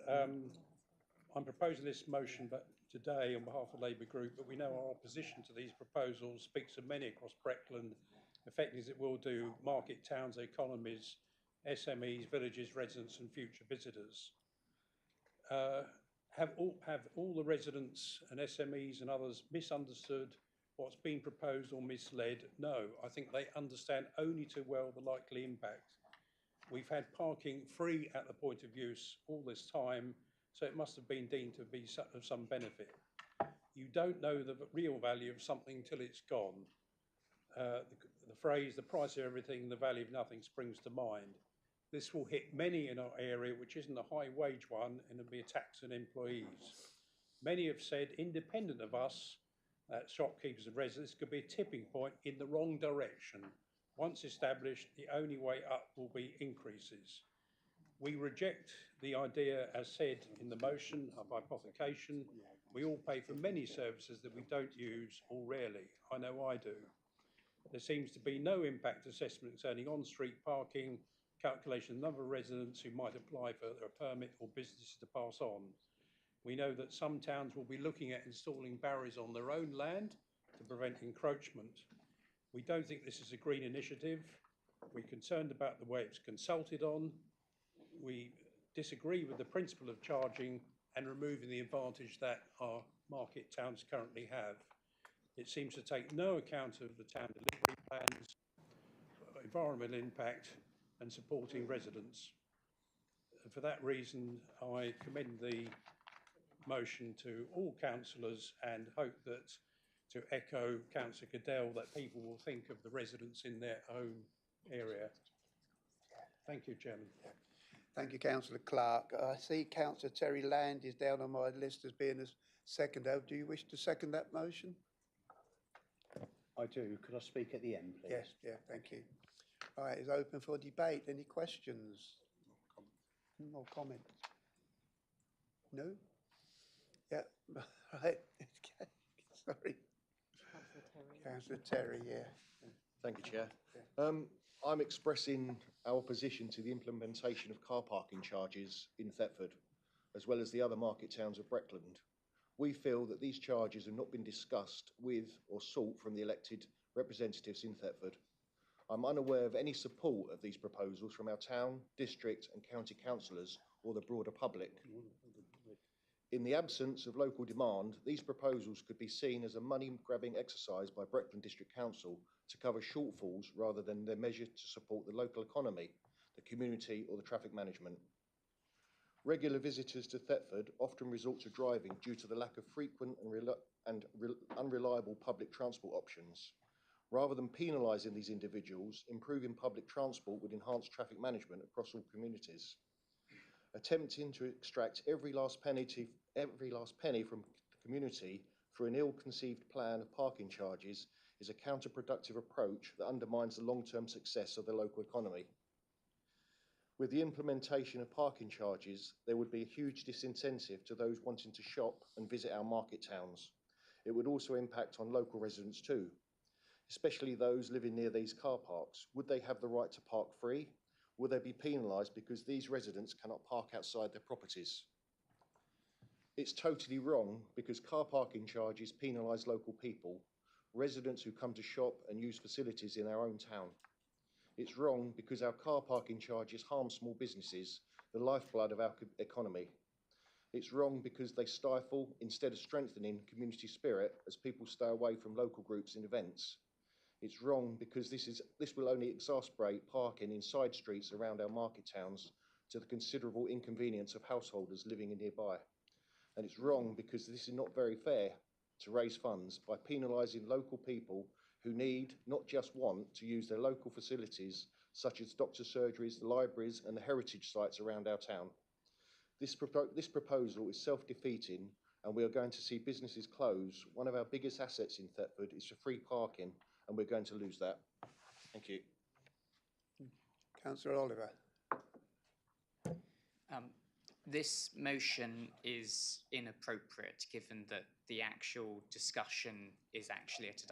I'm proposing this motion today on behalf of the Labour Group, but we know our opposition to these proposals speaks of many across Breckland, affecting as it will do market towns, economies, SMEs, villages, residents and future visitors. Have all the residents and SMEs and others misunderstood what's been proposed or misled? No, I think they understand only too well the likely impact. We've had parking free at the point of use all this time, so it must have been deemed to be of some benefit. You don't know the real value of something till it's gone. The phrase, the price of everything, the value of nothing springs to mind. This will hit many in our area, which isn't a high wage one, and it'll be a tax on employees. Many have said, independent of us, shopkeepers and residents, could be a tipping point in the wrong direction. Once established, the only way up will be increases. We reject the idea, as said in the motion, of hypothecation. We all pay for many services that we don't use or rarely. I know I do. There seems to be no impact assessment concerning on-street parking, calculation of the number of residents who might apply for a permit or businesses to pass on. We know that some towns will be looking at installing barriers on their own land to prevent encroachment. We don't think this is a green initiative. We're concerned about the way it's consulted on. We disagree with the principle of charging and removing the advantage that our market towns currently have. It seems to take no account of the town delivery plans, environmental impact and supporting residents. And for that reason, I commend the motion to all councillors and hope that, to echo Councillor Cadell, that people will think of the residents in their own area. Thank you, Chairman. Thank you, Councillor Clark. I see Councillor Terry Land is down on my list as being a seconder. Do you wish to second that motion? I do. Could I speak at the end, please? Yes, yeah, thank you. All right, it's open for debate. Any questions? More comments? No? Yeah, right. Sorry. Councillor Terry, yeah. Thank you, Chair. I'm expressing our opposition to the implementation of car parking charges in Thetford, as well as the other market towns of Breckland. We feel that these charges have not been discussed with or sought from the elected representatives in Thetford. I'm unaware of any support of these proposals from our town, district and county councillors or the broader public. In the absence of local demand, these proposals could be seen as a money-grabbing exercise by Breckland District Council to cover shortfalls rather than their measure to support the local economy, the community or the traffic management. Regular visitors to Thetford often resort to driving due to the lack of frequent and unreliable public transport options. Rather than penalising these individuals, improving public transport would enhance traffic management across all communities. Attempting to extract every last penny from the community through an ill-conceived plan of parking charges is a counterproductive approach that undermines the long-term success of the local economy. With the implementation of parking charges, there would be a huge disincentive to those wanting to shop and visit our market towns. It would also impact on local residents too, especially those living near these car parks. Would they have the right to park free? Will they be penalised because these residents cannot park outside their properties? It's totally wrong because car parking charges penalise local people, residents who come to shop and use facilities in our own town. It's wrong because our car parking charges harm small businesses, the lifeblood of our economy. It's wrong because they stifle instead of strengthening community spirit as people stay away from local groups and events. It's wrong because this will only exacerbate parking in side streets around our market towns to the considerable inconvenience of householders living in nearby. And it's wrong because this is not very fair to raise funds by penalising local people who need, not just want, to use their local facilities such as doctor surgeries, the libraries and the heritage sites around our town. This proposal is self-defeating and we are going to see businesses close. One of our biggest assets in Thetford is for free parking and we're going to lose that. Thank you. Councillor Oliver. This motion is inappropriate given that the actual discussion is actually at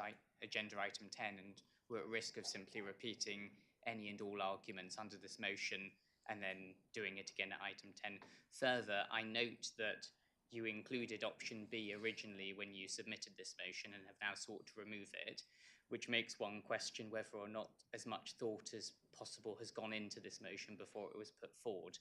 agenda item 10 and we're at risk of simply repeating any and all arguments under this motion and then doing it again at item 10. Further, I note that you included option B originally when you submitted this motion and have now sought to remove it, which makes one question whether or not as much thought as possible has gone into this motion before it was put forward.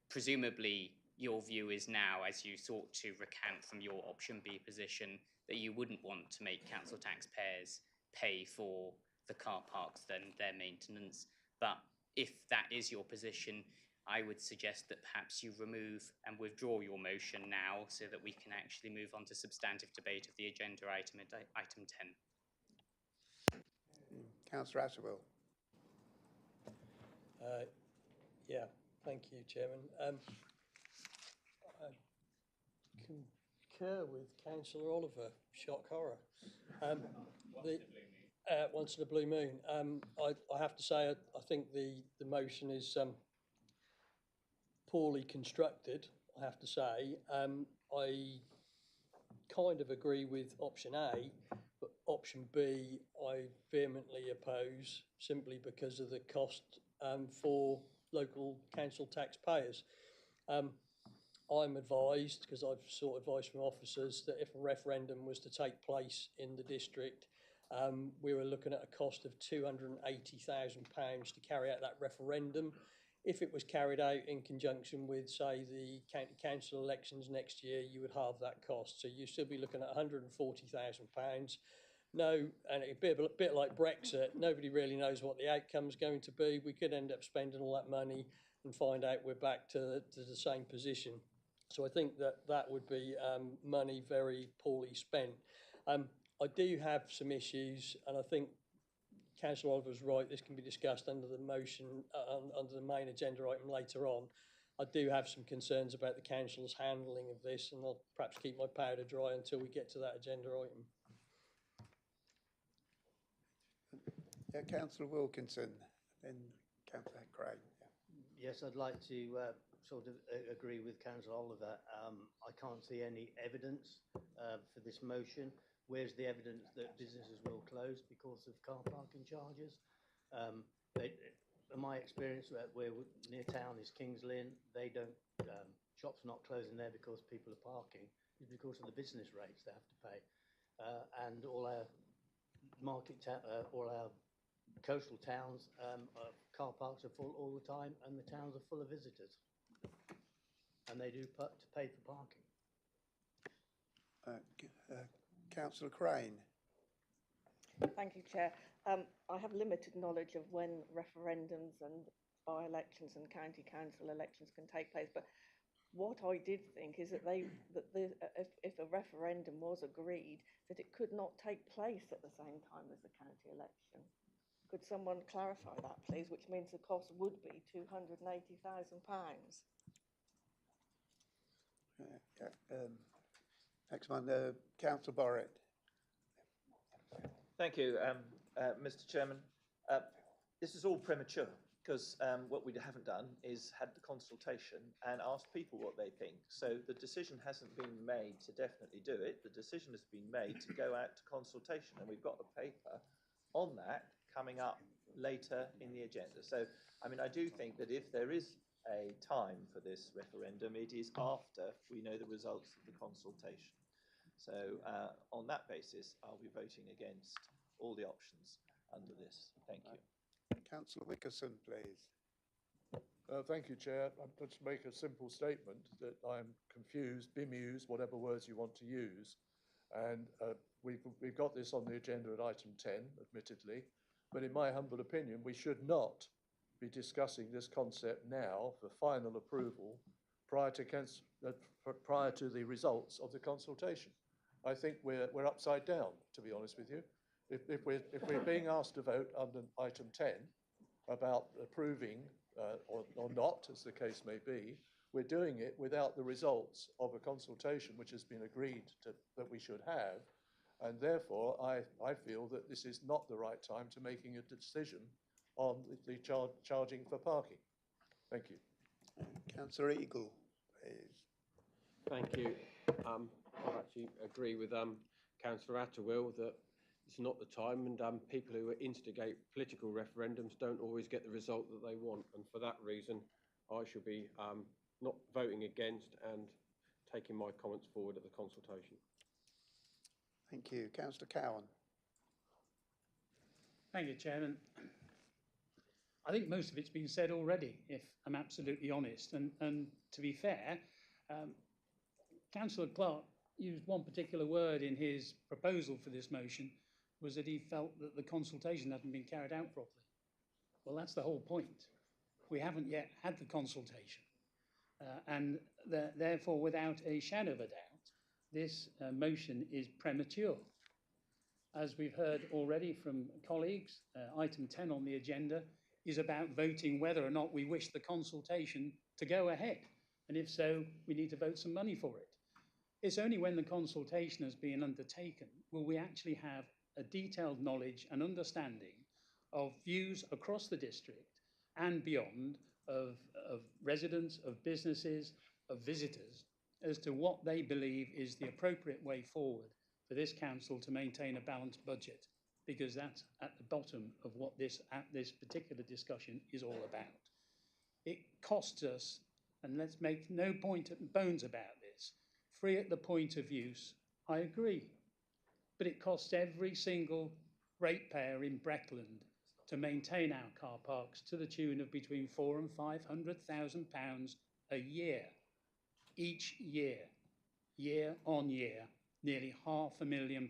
Presumably, your view is now, as you sought to recant from your option B position, that you wouldn't want to make council taxpayers pay for the car parks and their maintenance. But if that is your position, I would suggest that perhaps you remove and withdraw your motion now so that we can actually move on to substantive debate of the agenda item at item 10. Councillor Atterwell. Yeah, thank you, Chairman. I concur with Councillor Oliver. Shock horror. Once in a blue moon. I have to say, I think the motion is poorly constructed. I have to say. I kind of agree with option A, but option B I vehemently oppose simply because of the cost for local council taxpayers. I'm advised, because I've sought advice from officers, that if a referendum was to take place in the district, we were looking at a cost of £280,000 to carry out that referendum. If it was carried out in conjunction with, say, the county council elections next year, you would halve that cost. So you'd still be looking at £140,000. No, and it'd be a bit like Brexit. Nobody really knows what the outcome's going to be. We could end up spending all that money and find out we're back to the same position. So I think that would be money very poorly spent. I do have some issues, and I think Councillor Oliver's right, this can be discussed under the motion, under the main agenda item later on. I do have some concerns about the council's handling of this, and I'll perhaps keep my powder dry until we get to that agenda item. Yeah, Councillor Wilkinson, then Councillor Craig. Yeah. Yes, I'd like to sort of agree with Councillor Oliver. I can't see any evidence for this motion. Where's the evidence that businesses will close because of car parking charges? In my experience, where near town is Kings Lynn, they don't, shops not closing there because people are parking. It's because of the business rates they have to pay. And all our coastal towns, car parks are full all the time and the towns are full of visitors. And they do to pay for parking. Councillor Crane. Thank you, Chair. I have limited knowledge of when referendums and by-elections and county council elections can take place, but what I did think is that if a referendum was agreed, that it could not take place at the same time as the county election. Could someone clarify that, please? Which means the cost would be £280,000. Next one, Councillor Borrett. Thank you, Mr. Chairman. This is all premature because what we haven't done is had the consultation and asked people what they think. So the decision hasn't been made to definitely do it. The decision has been made to go out to consultation, and we've got a paper on that coming up later in the agenda. So, I mean, I do think that if there is a time for this referendum, it is after we know the results of the consultation. So on that basis, I'll be voting against all the options under this. Thank you. Councillor Wickerson, please. Thank you, Chair. I'd just make a simple statement that I'm confused, bemused, whatever words you want to use. And we've got this on the agenda at item 10, admittedly. But in my humble opinion, we should not be discussing this concept now for final approval prior to the results of the consultation. I think we're upside down, to be honest with you. If we're being asked to vote under item 10 about approving or not, as the case may be, we're doing it without the results of a consultation which has been agreed that we should have. And therefore, I feel that this is not the right time to making a decision on the charging for parking. Thank you. Councillor Eagle, please. Thank you. I actually agree with Councillor Atterwill that it's not the time, and people who instigate political referendums don't always get the result that they want. And for that reason, I shall be not voting against and taking my comments forward at the consultation. Thank you. Councillor Cowan. Thank you, Chairman. I think most of it's been said already, if I'm absolutely honest. And to be fair, Councillor Clark used one particular word in his proposal for this motion, was that he felt that the consultation hadn't been carried out properly. Well, that's the whole point. We haven't yet had the consultation. And therefore, without a shadow of a doubt, this motion is premature. As we've heard already from colleagues, item 10 on the agenda is about voting whether or not we wish the consultation to go ahead. And if so, we need to vote some money for it. It's only when the consultation has been undertaken will we actually have a detailed knowledge and understanding of views across the district and beyond of residents, of businesses, of visitors, as to what they believe is the appropriate way forward for this council to maintain a balanced budget, because that's at the bottom of what this particular discussion is all about. It costs us, and let's make no bones about this, free at the point of use, I agree, but it costs every single ratepayer in Breckland to maintain our car parks to the tune of between £400,000 and £500,000 a year. Each year, year on year, nearly £500,000.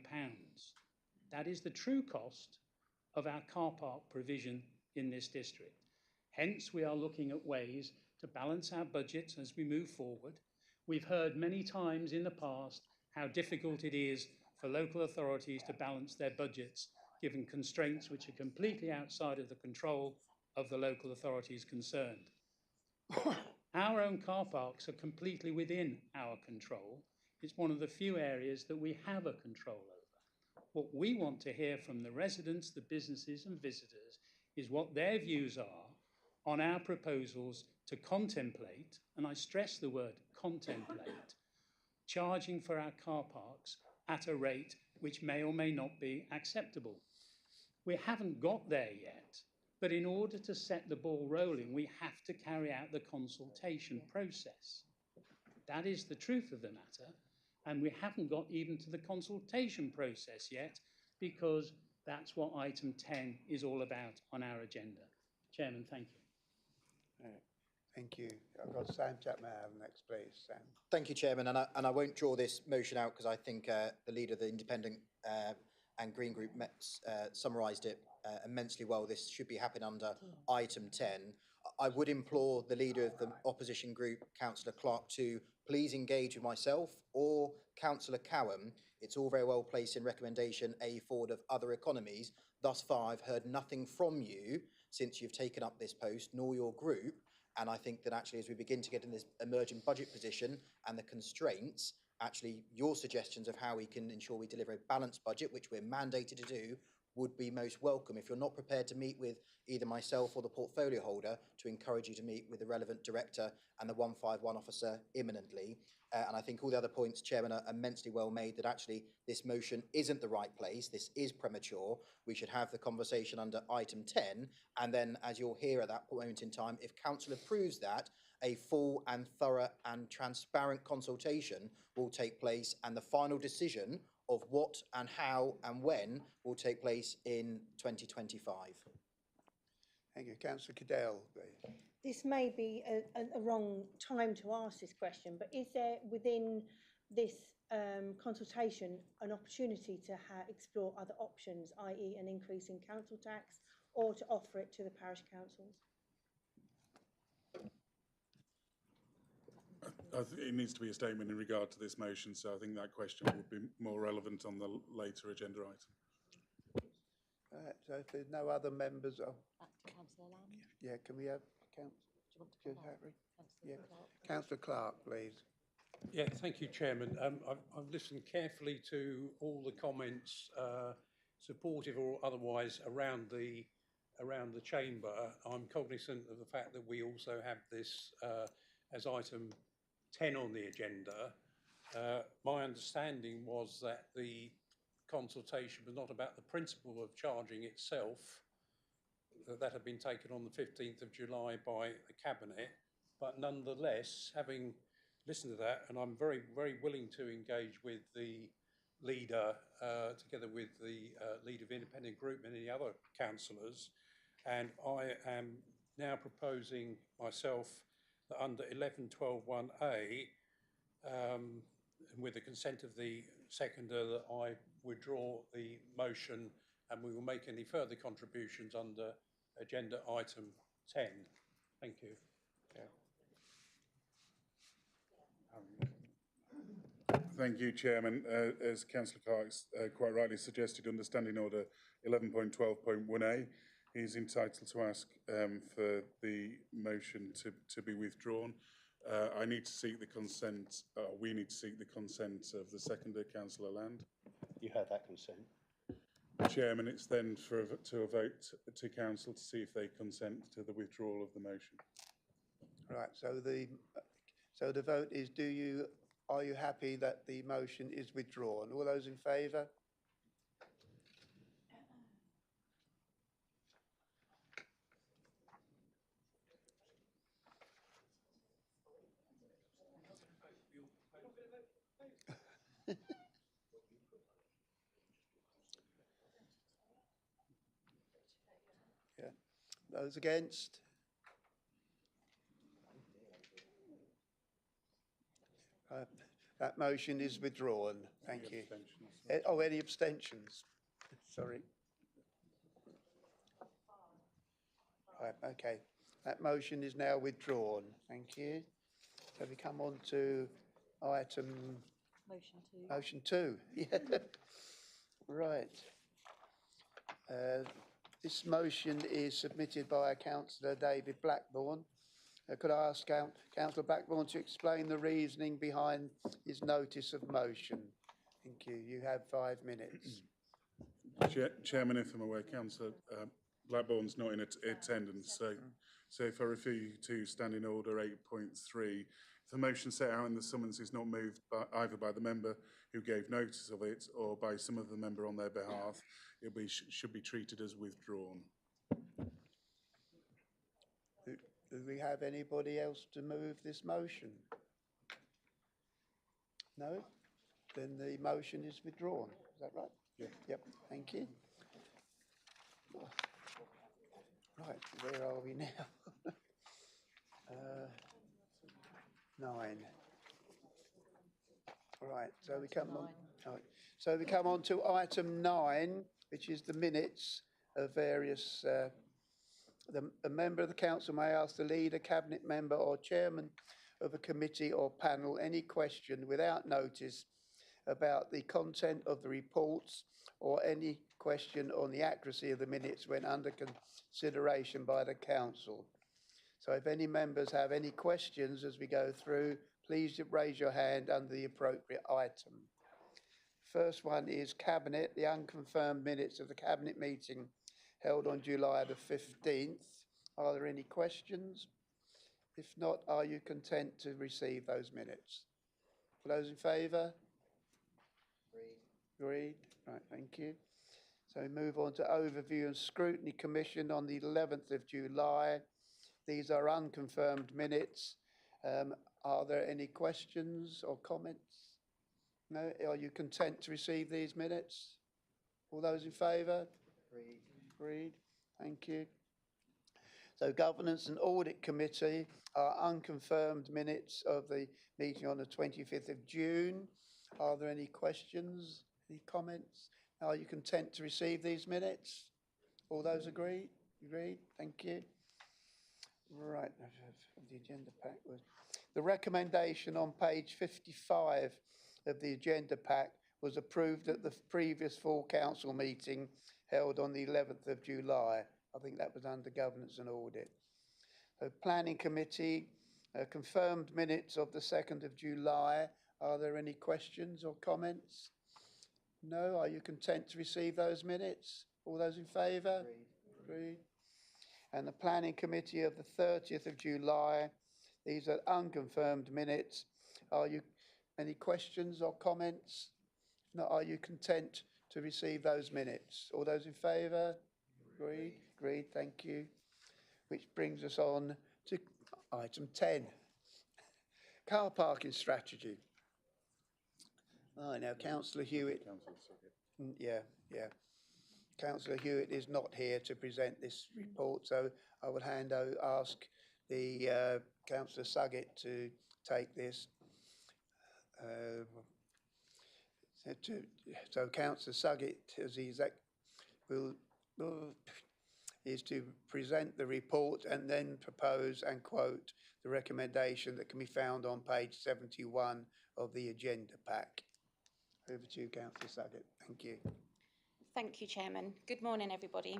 That is the true cost of our car park provision in this district. Hence, we are looking at ways to balance our budgets as we move forward. We've heard many times in the past how difficult it is for local authorities to balance their budgets, given constraints which are completely outside of the control of the local authorities concerned. Our own car parks are completely within our control. It's one of the few areas that we have a control over. What we want to hear from the residents, the businesses and visitors is what their views are on our proposals to contemplate, and I stress the word contemplate, charging for our car parks at a rate which may or may not be acceptable. We haven't got there yet, but in order to set the ball rolling, we have to carry out the consultation process. That is the truth of the matter, and we haven't got even to the consultation process yet, because That's what item 10 is all about on our agenda. Chairman, thank you. Thank you. I've got Sam Chapman next, please. Sam. Thank you, Chairman, and I won't draw this motion out because I think the leader of the Independent and Green Group summarised it immensely well. This should be happening under item 10. I would implore the leader of the opposition group, Councillor Clark, to please engage with myself or Councillor Cowan. It's all very well placed in recommendation A forward of other economies. Thus far, I've heard nothing from you since you've taken up this post, nor your group. And I think that actually as we begin to get in this emerging budget position and the constraints, actually your suggestions of how we can ensure we deliver a balanced budget, which we're mandated to do, would be most welcome. If you're not prepared to meet with either myself or the portfolio holder, to encourage you to meet with the relevant director and the 151 officer imminently. And I think all the other points, Chairman, are immensely well made, that actually this motion isn't the right place. This is premature. We should have the conversation under item 10. And then, as you'll hear at that moment in time, if Council approves that, a full and thorough and transparent consultation will take place, and the final decision of what and how and when will take place in 2025. Thank you. Councillor Cadell, please. This may be a wrong time to ask this question, but is there within this consultation an opportunity to explore other options, i.e. an increase in council tax, or to offer it to the parish councils? I think it needs to be a statement in regard to this motion, so I think that question would be more relevant on the later agenda item. So if there's no other members, Back to Councillor Lamb. yeah, can we have Do you want to come back? Yeah. Clark. Councillor Clark, please. Yeah, thank you, Chairman. I've listened carefully to all the comments, supportive or otherwise, around the chamber. I'm cognizant of the fact that we also have this as item 10 on the agenda. My understanding was that the consultation was not about the principle of charging itself. That had been taken on the 15th of July by the Cabinet, but nonetheless, having listened to that, and I'm very, very willing to engage with the leader, together with the leader of the Independent Group and any other councillors, and I am now proposing myself that under 11.12.1a, and with the consent of the seconder, that I withdraw the motion, and we will make any further contributions under agenda item 10. Thank you. Thank you, Chairman. As Councillor Clark quite rightly suggested, under Standing Order 11.12.1a, he's entitled to ask for the motion to be withdrawn. I need to seek the consent, we need to seek the consent of the seconder, Councillor Land. You have that consent. Chairman, it's then to a vote to Council to see if they consent to the withdrawal of the motion. Right, so the vote is, are you happy that the motion is withdrawn? All those in favour? Yeah. Those against? That motion is withdrawn. Thank you. Oh, any abstentions? Sorry. Right, okay. That motion is now withdrawn. Thank you. So we come on to item... Motion 2. Yeah. Right. This motion is submitted by Councillor David Blackburn. Could I ask Councillor Blackburn to explain the reasoning behind his notice of motion? Thank you. You have 5 minutes. Chairman, if I'm aware, Councillor Blackburn's not in attendance, so if I refer you to Standing Order 8.3, if the motion set out in the summons is not moved either by the member who gave notice of it or by some other member on their behalf, it should be treated as withdrawn. Do we have anybody else to move this motion? No? Then the motion is withdrawn. Is that right? Yeah. Yep. Thank you. Right, where are we now? 9. Right, so we come on. Right, so we come on to item 9, which is the minutes of various. A member of the council may ask the leader, cabinet member, or chairman of a committee or panel any question without notice about the content of the reports or any question on the accuracy of the minutes when under consideration by the council. So if any members have any questions as we go through, please raise your hand under the appropriate item. First one is Cabinet, the unconfirmed minutes of the Cabinet meeting held on July the 15th. Are there any questions? If not, are you content to receive those minutes? For those in favour? Agreed. Right, thank you. So we move on to Overview and Scrutiny Commission on the 11th of July. These are unconfirmed minutes. Are there any questions or comments? No? Are you content to receive these minutes? All those in favour? Agreed. Thank you. So Governance and Audit Committee are unconfirmed minutes of the meeting on the 25th of June. Are there any questions, any comments? Are you content to receive these minutes? All those agreed? Agreed. Thank you. Right, the agenda pack was the recommendation on page 55 of the agenda pack was approved at the previous full council meeting held on the 11th of July. I think that was under Governance and Audit. So Planning Committee confirmed minutes of the 2nd of July. Are there any questions or comments? No. Are you content to receive those minutes? All those in favour? Agreed. And the Planning Committee of the 30th of July. These are unconfirmed minutes. Are you any questions or comments? If not, are you content to receive those minutes? All those in favour? Agreed. Agreed. Thank you. Which brings us on to item 10. Car parking strategy. Now, Councillor Hewitt. Yeah. Councillor Hewitt is not here to present this report, so I would ask the Councillor Suggett to take this. So Councillor Suggett, as he's is to present the report and then propose and quote the recommendation that can be found on page 71 of the agenda pack. Over to you, Councillor Suggett. Thank you. Thank you, Chairman. Good morning, everybody.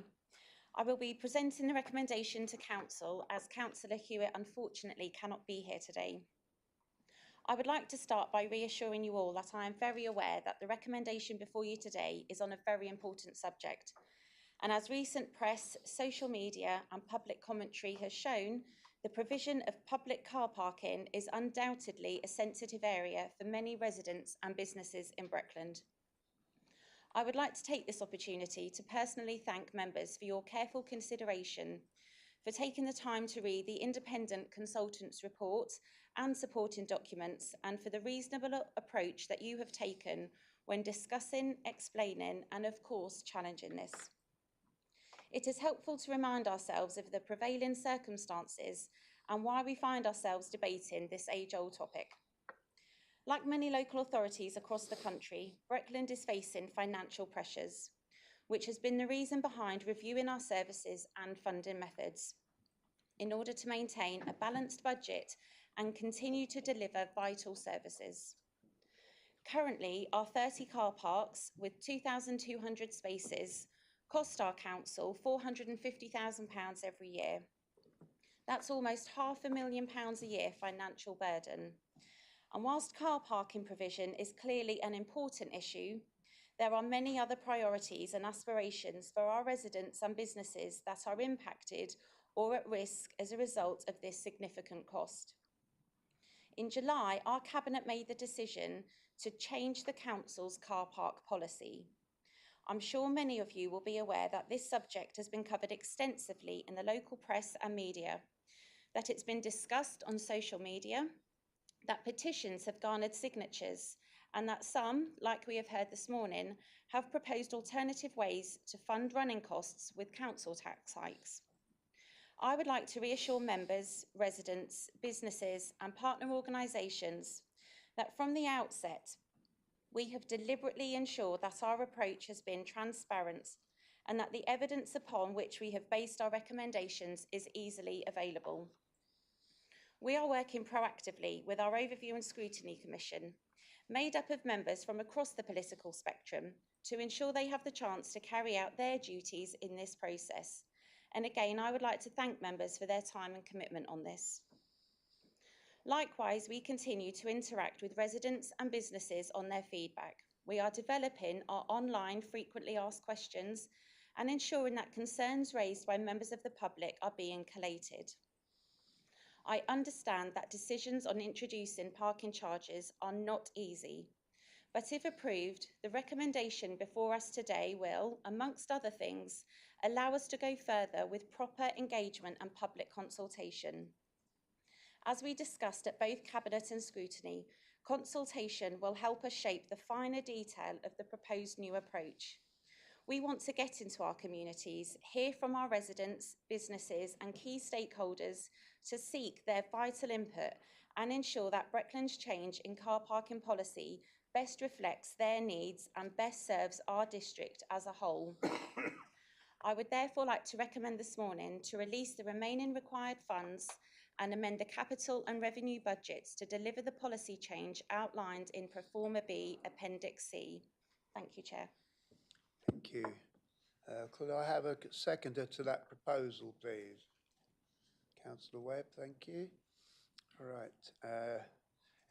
I will be presenting the recommendation to Council as Councillor Hewitt unfortunately cannot be here today. I would like to start by reassuring you all that I am very aware that the recommendation before you today is on a very important subject. And as recent press, social media and public commentary has shown, the provision of public car parking is undoubtedly a sensitive area for many residents and businesses in Breckland. I would like to take this opportunity to personally thank members for your careful consideration, for taking the time to read the independent consultant's report and supporting documents, and for the reasonable approach that you have taken when discussing, explaining, and of course challenging this. It is helpful to remind ourselves of the prevailing circumstances and why we find ourselves debating this age-old topic. Like many local authorities across the country, Breckland is facing financial pressures, which has been the reason behind reviewing our services and funding methods in order to maintain a balanced budget and continue to deliver vital services. Currently, our 30 car parks with 2,200 spaces cost our council £450,000 every year. That's almost £500,000 a year financial burden. And whilst car parking provision is clearly an important issue, there are many other priorities and aspirations for our residents and businesses that are impacted or at risk as a result of this significant cost. In July, our Cabinet made the decision to change the Council's car park policy. I'm sure many of you will be aware that this subject has been covered extensively in the local press and media, that it's been discussed on social media, that petitions have garnered signatures, and that some, like we have heard this morning, have proposed alternative ways to fund running costs with council tax hikes. I would like to reassure members, residents, businesses and partner organisations that from the outset, we have deliberately ensured that our approach has been transparent and that the evidence upon which we have based our recommendations is easily available. We are working proactively with our Overview and Scrutiny Commission, made up of members from across the political spectrum, to ensure they have the chance to carry out their duties in this process. And again, I would like to thank members for their time and commitment on this. Likewise, we continue to interact with residents and businesses on their feedback. We are developing our online frequently asked questions and ensuring that concerns raised by members of the public are being collated. I understand that decisions on introducing parking charges are not easy, but if approved, the recommendation before us today will, amongst other things, allow us to go further with proper engagement and public consultation. As we discussed at both Cabinet and Scrutiny, consultation will help us shape the finer detail of the proposed new approach. We want to get into our communities, hear from our residents, businesses and key stakeholders to seek their vital input and ensure that Breckland's change in car parking policy best reflects their needs and best serves our district as a whole. I would therefore like to recommend this morning to release the remaining required funds and amend the capital and revenue budgets to deliver the policy change outlined in Proforma B Appendix C. Thank you, Chair. Thank you. Could I have a seconder to that proposal, please? Councillor Webb, thank you. All right.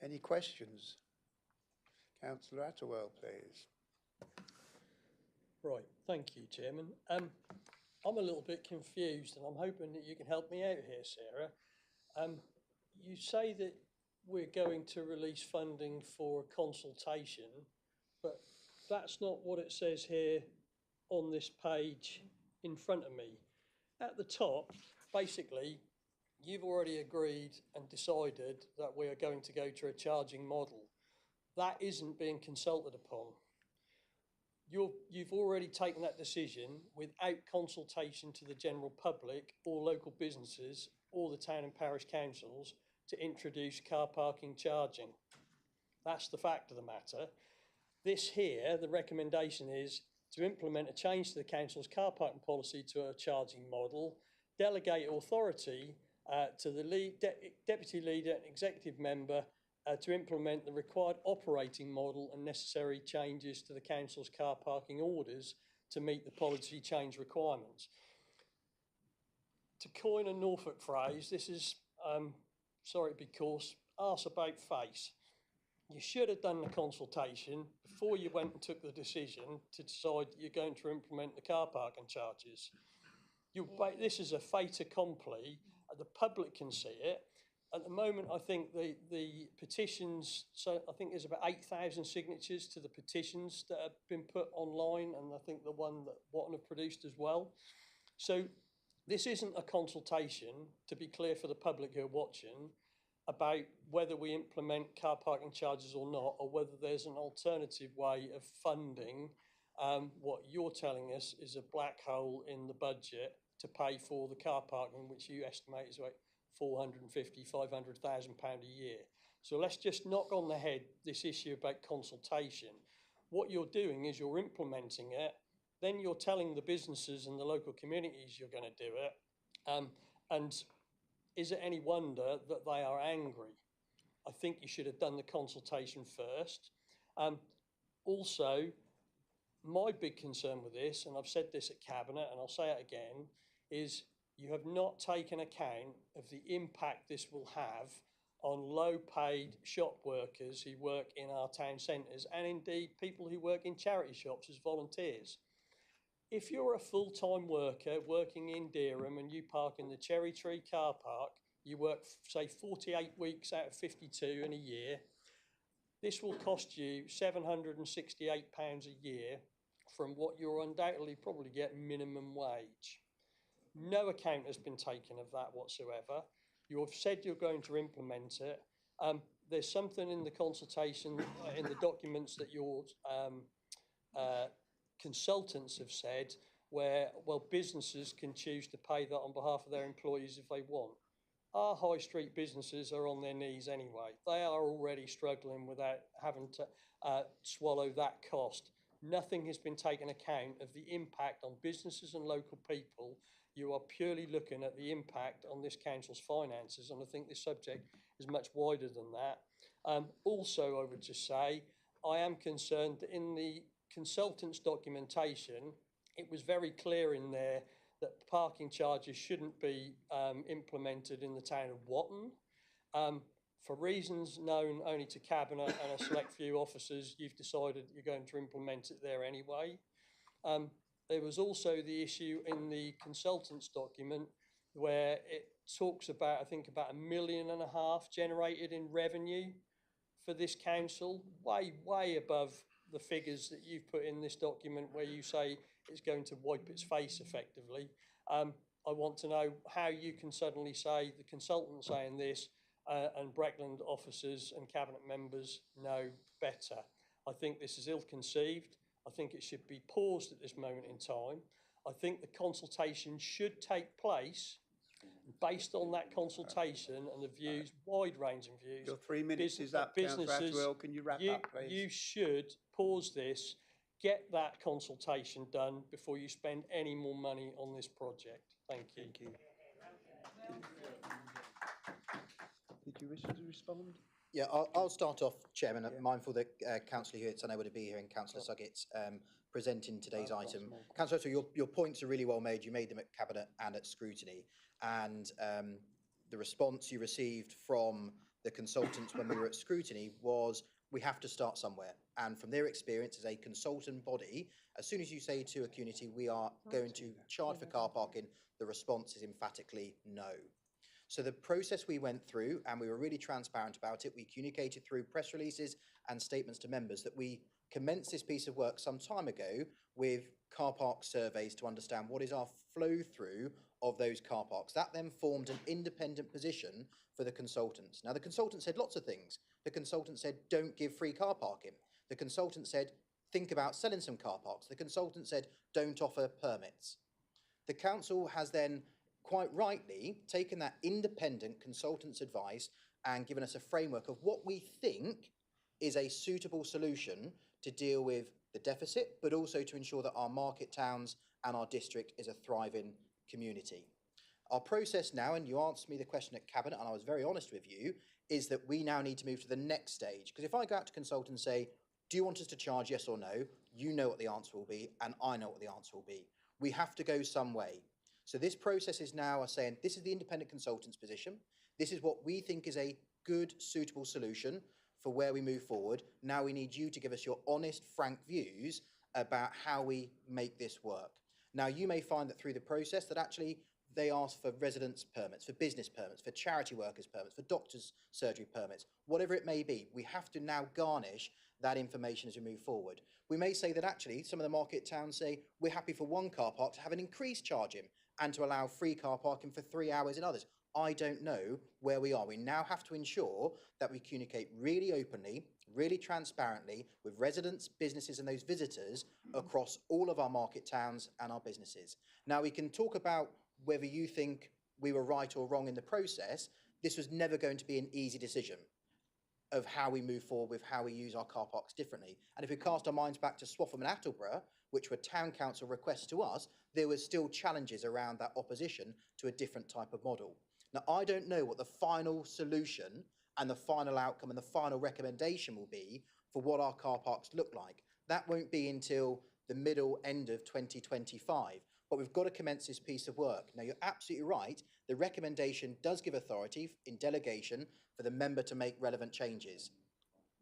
Any questions? Councillor Atterwell, please. Right, thank you, Chairman. I'm a little bit confused and I'm hoping that you can help me out here, Sarah. You say that we're going to release funding for a consultation, but that's not what it says here on this page in front of me. At the top, basically, you've already agreed and decided that we are going to go to a charging model. That isn't being consulted upon. You've already taken that decision without consultation to the general public or local businesses or the town and parish councils to introduce car parking charging. That's the fact of the matter. This here, the recommendation is to implement a change to the council's car parking policy to a charging model, delegate authority to the deputy leader and executive member to implement the required operating model and necessary changes to the council's car parking orders to meet the policy change requirements. To coin a Norfolk phrase, this is, sorry to be coarse, arse about face. You should have done the consultation before you went and took the decision to decide that you're going to implement the car parking charges. This is a fait accompli. The public can see it. At the moment, I think the petitions, so I think there's about 8,000 signatures to the petitions that have been put online, and I think the one that Watton have produced as well. So this isn't a consultation, to be clear for the public who are watching, about whether we implement car parking charges or not, or whether there's an alternative way of funding what you're telling us is a black hole in the budget to pay for the car parking, which you estimate is about £450,000, £500,000 a year. So let's just knock on the head this issue about consultation. What you're doing is you're implementing it, then you're telling the businesses and the local communities you're going to do it. And is it any wonder that they are angry? I think you should have done the consultation first. Also, my big concern with this, and I've said this at Cabinet and I'll say it again, is you have not taken account of the impact this will have on low-paid shop workers who work in our town centres, and indeed people who work in charity shops as volunteers. If you're a full-time worker working in Dereham and you park in the Cherry Tree car park, you work, say, 48 weeks out of 52 in a year, this will cost you £768 a year from what you'll undoubtedly probably get minimum wage. No account has been taken of that whatsoever. You have said you're going to implement it. There's something in the consultation, in the documents that your consultants have said where, well, businesses can choose to pay that on behalf of their employees if they want. Our high street businesses are on their knees anyway. They are already struggling without having to swallow that cost. Nothing has been taken account of the impact on businesses and local people. You are purely looking at the impact on this council's finances, and I think this subject is much wider than that. Also, I would just say, I am concerned that in the consultant's documentation, it was very clear in there that parking charges shouldn't be implemented in the town of Watton. For reasons known only to Cabinet and a select few officers, you've decided you're going to implement it there anyway. There was also the issue in the consultant's document where it talks about, I think, about £1.5 million generated in revenue for this council, way above the figures that you've put in this document where you say it's going to wipe its face effectively. I want to know how you can suddenly say the consultant saying this and Breckland officers and cabinet members know better. I think this is ill-conceived. I think it should be paused at this moment in time. I think the consultation should take place. Based on that consultation and the views, wide-ranging views. Your 3 minutes is up, Councillor Atwell. Can you wrap up, please? You should pause this, get that consultation done before you spend any more money on this project. Thank you. Thank you. Did you wish to respond? Yeah, I'll start off, Chairman. I'm mindful that Councillor Hewitt's unable to be here and Councillor Suggett's presenting today's item. Councillor, so your points are really well made. You made them at Cabinet and at scrutiny. And the response you received from the consultants when we were at scrutiny was, we have to start somewhere. And from their experience as a consultant body, as soon as you say to a community, we are going to charge for car parking, the response is emphatically no. So the process we went through, and we were really transparent about it, we communicated through press releases and statements to members that we commenced this piece of work some time ago with car park surveys to understand what is our flow through of those car parks. That then formed an independent position for the consultants. Now, the consultant said lots of things. The consultant said, don't give free car parking. The consultant said, think about selling some car parks. The consultant said, don't offer permits. The council has then quite rightly taken that independent consultant's advice and given us a framework of what we think is a suitable solution to deal with the deficit, but also to ensure that our market towns and our district is a thriving community. Our process now, and you asked me the question at Cabinet, and I was very honest with you, is that we now need to move to the next stage. Because if I go out to consult and say, do you want us to charge yes or no? You know what the answer will be, and I know what the answer will be. We have to go some way. So this process is now saying, this is the independent consultant's position. This is what we think is a good, suitable solution for where we move forward. Now we need you to give us your honest, frank views about how we make this work. Now, you may find that through the process that actually they ask for residence permits, for business permits, for charity workers permits, for doctors' surgery permits, whatever it may be. We have to now garnish that information as we move forward. We may say that actually some of the market towns say we're happy for one car park to have an increased charging and to allow free car parking for 3 hours in others. I don't know where we are. We now have to ensure that we communicate really openly, really transparently with residents, businesses and those visitors across all of our market towns and our businesses. Now, we can talk about whether you think we were right or wrong in the process. This was never going to be an easy decision of how we move forward with how we use our car parks differently. And if we cast our minds back to Swaffham and Attleborough, which were town council requests to us, there were still challenges around that opposition to a different type of model. Now, I don't know what the final solution and the final outcome and the final recommendation will be for what our car parks look like. That won't be until the end of 2025. But we've got to commence this piece of work. Now, you're absolutely right. The recommendation does give authority in delegation for the member to make relevant changes.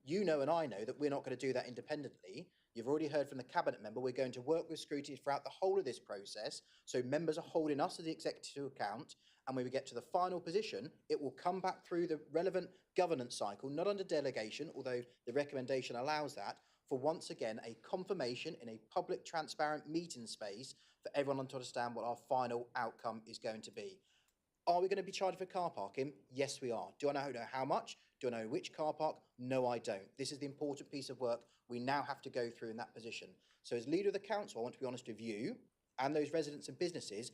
You know and I know that we're not going to do that independently. You've already heard from the Cabinet member. We're going to work with scrutiny throughout the whole of this process. So members are holding us as the executive to account. And when we get to the final position, it will come back through the relevant governance cycle, not under delegation, although the recommendation allows that, for once again, a confirmation in a public, transparent meeting space for everyone to understand what our final outcome is going to be. Are we going to be charged for car parking? Yes, we are. Do I know how much? Do I know which car park? No, I don't. This is the important piece of work we now have to go through in that position. So as leader of the council, I want to be honest with you and those residents and businesses,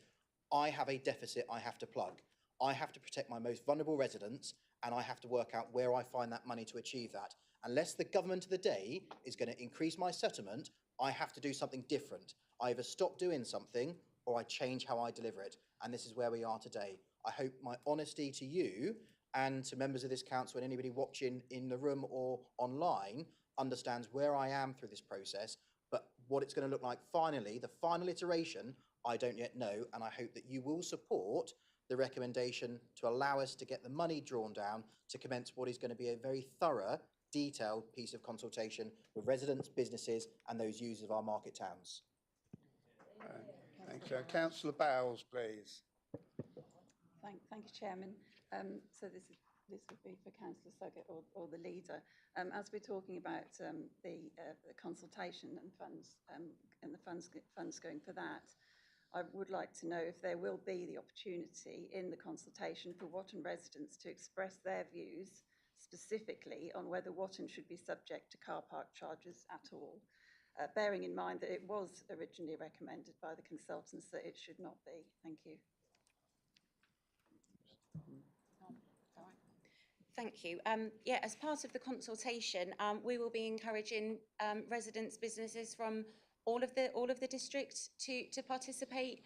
I have a deficit I have to plug. I have to protect my most vulnerable residents, and I have to work out where I find that money to achieve that. Unless the government of the day is going to increase my settlement, I have to do something different. I either stop doing something or I change how I deliver it. And this is where we are today. I hope my honesty to you and to members of this council and anybody watching in the room or online understands where I am through this process. But what it's going to look like finally, the final iteration, I don't yet know. And I hope that you will support the recommendation to allow us to get the money drawn down to commence what is going to be a very thorough, detailed piece of consultation with residents, businesses and those users of our market towns. Thanks. Councillor Bowles, please. Thank you, Chairman. So this would be for Councillor Suggett or the leader. As we're talking about the consultation and funds and the funds going for that, I would like to know if there will be the opportunity in the consultation for Watton residents to express their views specifically on whether Watton should be subject to car park charges at all, bearing in mind that it was originally recommended by the consultants that it should not be. Thank you. Thank you. Yeah, as part of the consultation, we will be encouraging residents, businesses from all of the district to participate.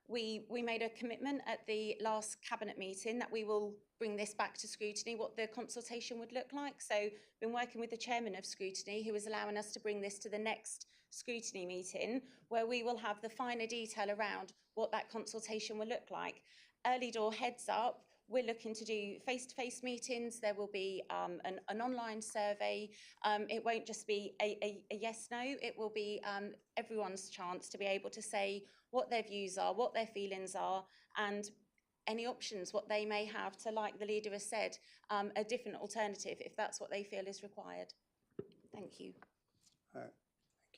We made a commitment at the last cabinet meeting that we will bring this back to scrutiny, what the consultation would look like. So been working with the chairman of scrutiny, who is allowing us to bring this to the next scrutiny meeting, where we will have the finer detail around what that consultation will look like. Early door heads up, we're looking to do face-to-face meetings. There will be an online survey. It won't just be a yes-no. It will be everyone's chance to be able to say what their views are, what their feelings are, and any options, what they may have to, like the leader has said, a different alternative if that's what they feel is required. Thank you. Thank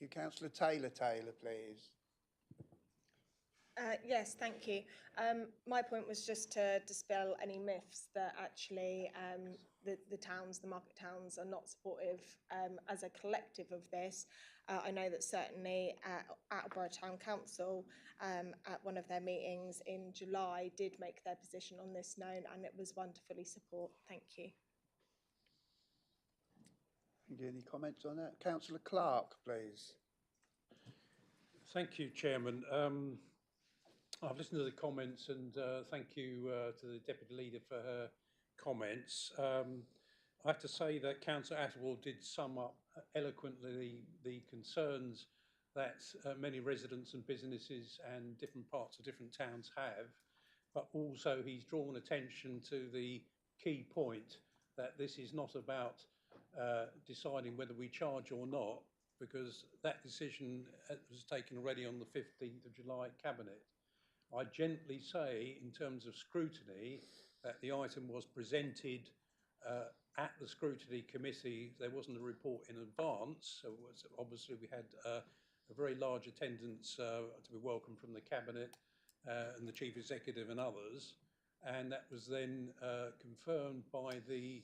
you. Councillor Taylor, please. Yes, thank you. My point was just to dispel any myths that actually the towns, the market towns, are not supportive as a collective of this. I know that certainly Attleborough Town Council at one of their meetings in July did make their position on this known, and it was one to fully support. Thank you. Any comments on that? Councillor Clark, please. Thank you, Chairman. I've listened to the comments and thank you to the Deputy Leader for her comments. I have to say that Councillor Attwell did sum up eloquently the concerns that many residents and businesses and different parts of different towns have, but also he's drawn attention to the key point that this is not about deciding whether we charge or not, because that decision was taken already on the 15th of July at Cabinet. I gently say, in terms of scrutiny, that the item was presented at the scrutiny committee. There wasn't a report in advance, so obviously we had a very large attendance to be welcomed from the Cabinet and the Chief Executive and others, and that was then confirmed by the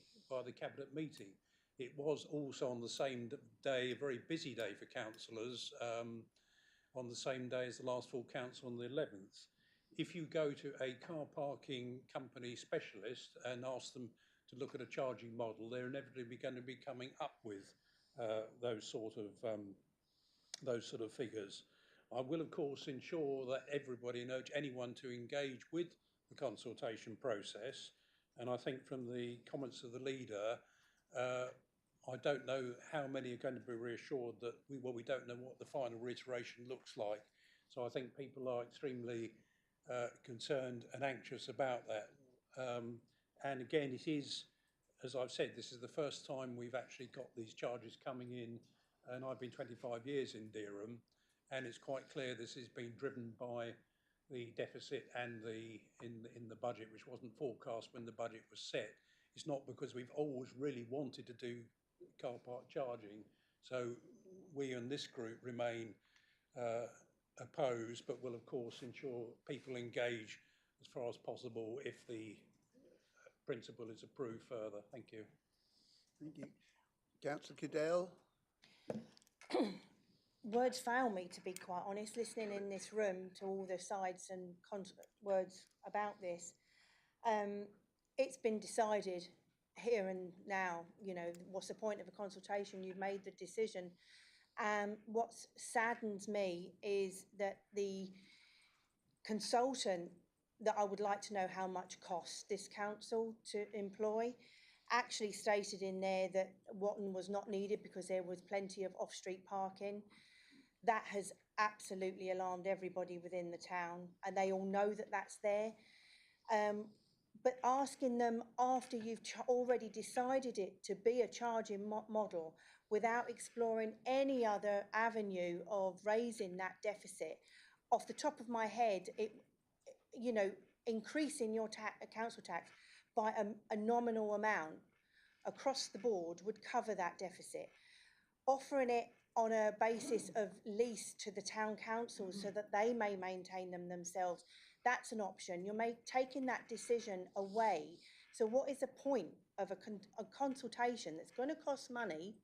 Cabinet meeting. It was also on the same day, a very busy day for councillors, on the same day as the last full council on the 11th. If you go to a car parking company specialist and ask them to look at a charging model, they're inevitably going to be coming up with those sort of figures. I will, of course, ensure that everybody and urge anyone to engage with the consultation process. And I think from the comments of the leader, I don't know how many are going to be reassured that we don't know what the final reiteration looks like. So I think people are extremely concerned and anxious about that. And again, it is, as I've said, this is the first time we've actually got these charges coming in, and I've been 25 years in Dereham, and it's quite clear this is being driven by the deficit and in the budget, which wasn't forecast when the budget was set. It's not because we've always really wanted to do car park charging. So we in this group remain opposed, but will of course ensure people engage as far as possible if the principle is approved further. Thank you. Thank you. Councillor Cadell. words fail me, to be quite honest, listening in this room to all the sides and words about this. It's been decided here and now, you know, what's the point of a consultation? You've made the decision. What saddens me is that the consultant that I would like to know how much costs this council to employ actually stated in there that Watton was not needed because there was plenty of off-street parking. That has absolutely alarmed everybody within the town, and they all know that that's there. But asking them after you've already decided it to be a charging model without exploring any other avenue of raising that deficit, off the top of my head, you know, increasing your council tax by a nominal amount across the board would cover that deficit. Offering it on a basis of lease to the town councils so that they may maintain them themselves, that's an option. You're taking that decision away. So what is the point of a consultation that's going to cost money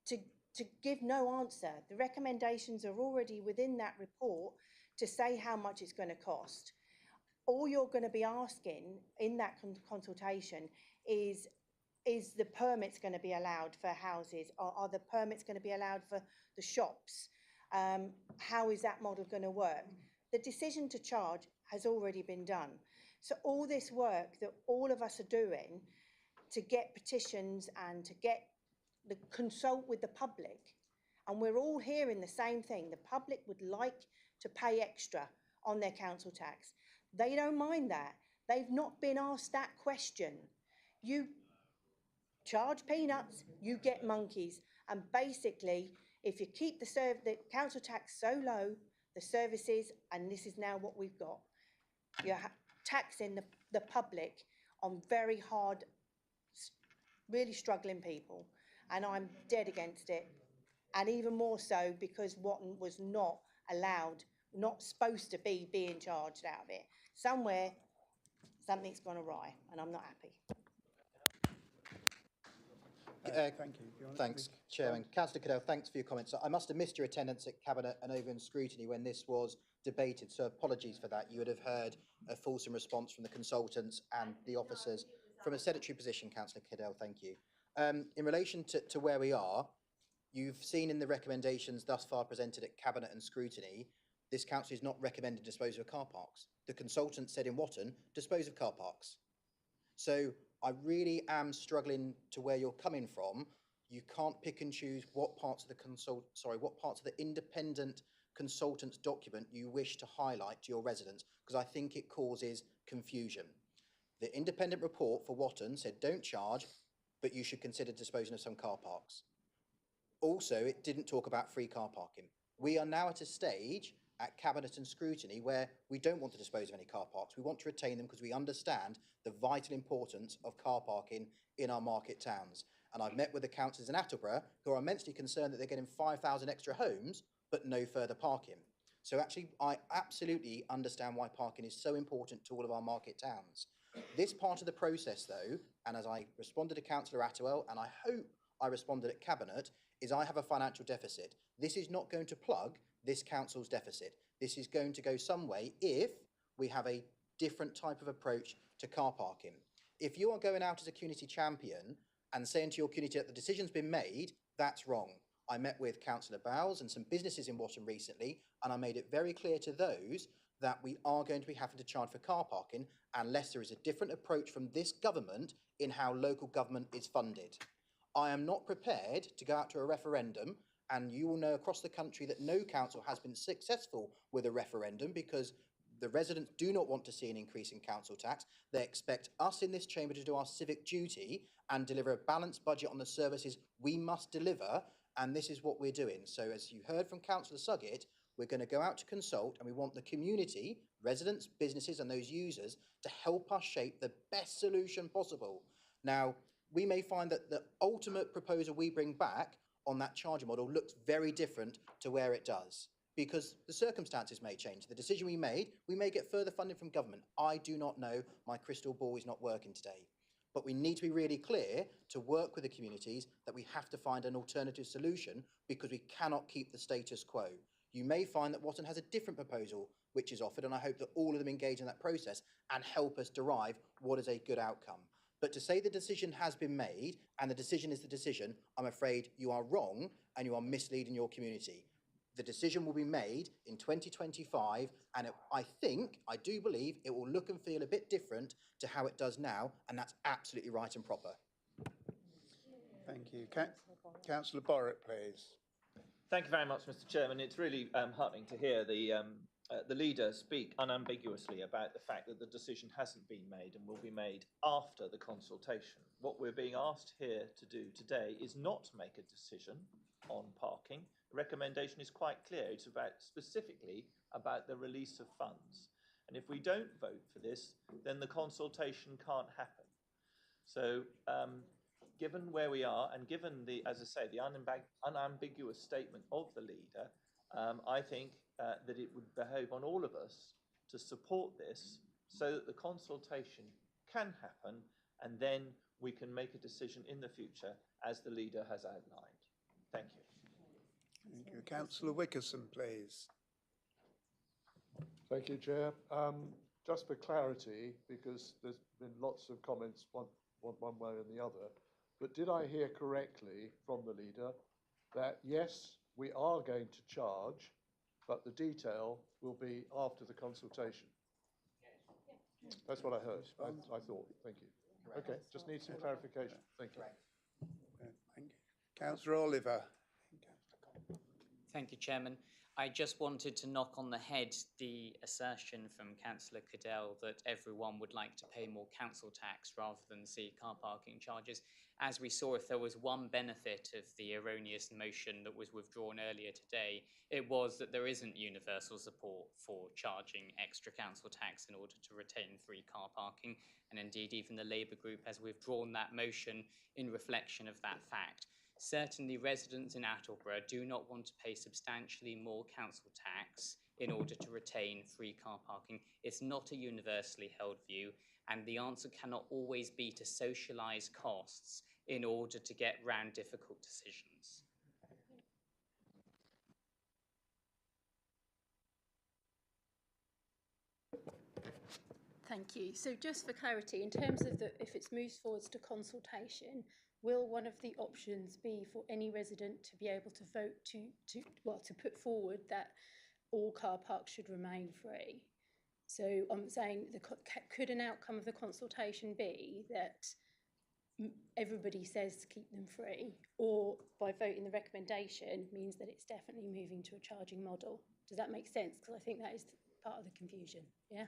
to give no answer? The recommendations are already within that report to say how much it's going to cost. All you're going to be asking in that consultation is the permits going to be allowed for houses? Are the permits going to be allowed for the shops? How is that model going to work? The decision to charge has already been done. So all this work that all of us are doing to get petitions and to get the consult with the public, and we're all hearing the same thing. The public would like to pay extra on their council tax. They don't mind that. They've not been asked that question. You charge peanuts, you get monkeys. And basically, if you keep the council tax so low, the services, and this is now what we've got, you're taxing the public on very hard, really struggling people. And I'm dead against it. And even more so because Watton was not allowed, not supposed to be being charged out of it. Somewhere, something's gone awry, and I'm not happy. Thank you. Thanks, Chairman. Councillor Cadell, thanks for your comments. I must have missed your attendance at Cabinet and over in scrutiny when this was debated, so apologies for that. You would have heard a fulsome response from the consultants and the officers from a sedentary position, Councillor Cadell, thank you. In relation to where we are, you've seen in the recommendations thus far presented at Cabinet and scrutiny, this council is not recommending disposal of car parks. The consultant said in Watton, dispose of car parks. So I really am struggling to where you're coming from. You can't pick and choose what parts of the independent consultant's document you wish to highlight to your residents, because I think it causes confusion. The independent report for Watton said don't charge, but you should consider disposing of some car parks. Also, it didn't talk about free car parking. We are now at a stage at Cabinet and scrutiny where we don't want to dispose of any car parks. We want to retain them because we understand the vital importance of car parking in our market towns. And I've met with the councillors in Attleborough who are immensely concerned that they're getting 5,000 extra homes, but no further parking. So actually, I absolutely understand why parking is so important to all of our market towns. This part of the process, though, and as I responded to Councillor Attwell, and I hope I responded at Cabinet, is I have a financial deficit. This is not going to plug this council's deficit. This is going to go some way if we have a different type of approach to car parking. If you are going out as a community champion and saying to your community that the decision's been made, that's wrong. I met with Councillor Bowles and some businesses in Watton recently, and I made it very clear to those that we are going to be having to charge for car parking unless there is a different approach from this government in how local government is funded. I am not prepared to go out to a referendum, and you will know across the country that no council has been successful with a referendum because the residents do not want to see an increase in council tax. They expect us in this chamber to do our civic duty and deliver a balanced budget on the services we must deliver, and this is what we're doing. So as you heard from Councillor Suggett, we're going to go out to consult, and we want the community, residents, businesses and those users to help us shape the best solution possible. Now, we may find that the ultimate proposal we bring back on that charging model looks very different to where it does, because the circumstances may change. The decision we may get further funding from government. I do not know. My crystal ball is not working today. But we need to be really clear to work with the communities that we have to find an alternative solution because we cannot keep the status quo. You may find that Watton has a different proposal which is offered, and I hope that all of them engage in that process and help us derive what is a good outcome. But to say the decision has been made and the decision is the decision, I'm afraid you are wrong and you are misleading your community. The decision will be made in 2025, and I do believe it will look and feel a bit different to how it does now, and that's absolutely right and proper. Thank you. Councillor Borrett, please. Thank you very much, Mr. Chairman. It's really heartening to hear the leader speak unambiguously about the fact that the decision hasn't been made and will be made after the consultation. What we're being asked here to do today is not to make a decision on parking. The recommendation is quite clear. It's specifically about the release of funds. And if we don't vote for this, then the consultation can't happen. So given where we are and given as I say, the unambiguous statement of the leader, I think that it would behove on all of us to support this so that the consultation can happen and then we can make a decision in the future as the leader has outlined. Thank you. Thank you. Councillor Wickerson, please. Thank you, Chair. Just for clarity, because there's been lots of comments one way or the other, but did I hear correctly from the leader that yes, we are going to charge, but the detail will be after the consultation? That's what I heard. I thought. Thank you. Okay, just need some clarification. Thank you. Thank you. Councillor Oliver. Thank you, Chairman. I just wanted to knock on the head the assertion from Councillor Cadell that everyone would like to pay more council tax rather than see car parking charges. As we saw, if there was one benefit of the erroneous motion that was withdrawn earlier today, it was that there isn't universal support for charging extra council tax in order to retain free car parking. And indeed, even the Labour group has withdrawn that motion in reflection of that fact. Certainly, residents in Attleborough do not want to pay substantially more council tax in order to retain free car parking. It's not a universally held view, and the answer cannot always be to socialise costs in order to get round difficult decisions. Thank you. So just for clarity, in terms of if it's moved forwards to consultation, will one of the options be for any resident to be able to vote to put forward that all car parks should remain free? So I'm saying, could an outcome of the consultation be that everybody says to keep them free, or by voting the recommendation means that it's definitely moving to a charging model? Does that make sense? Because I think that is part of the confusion. Yeah.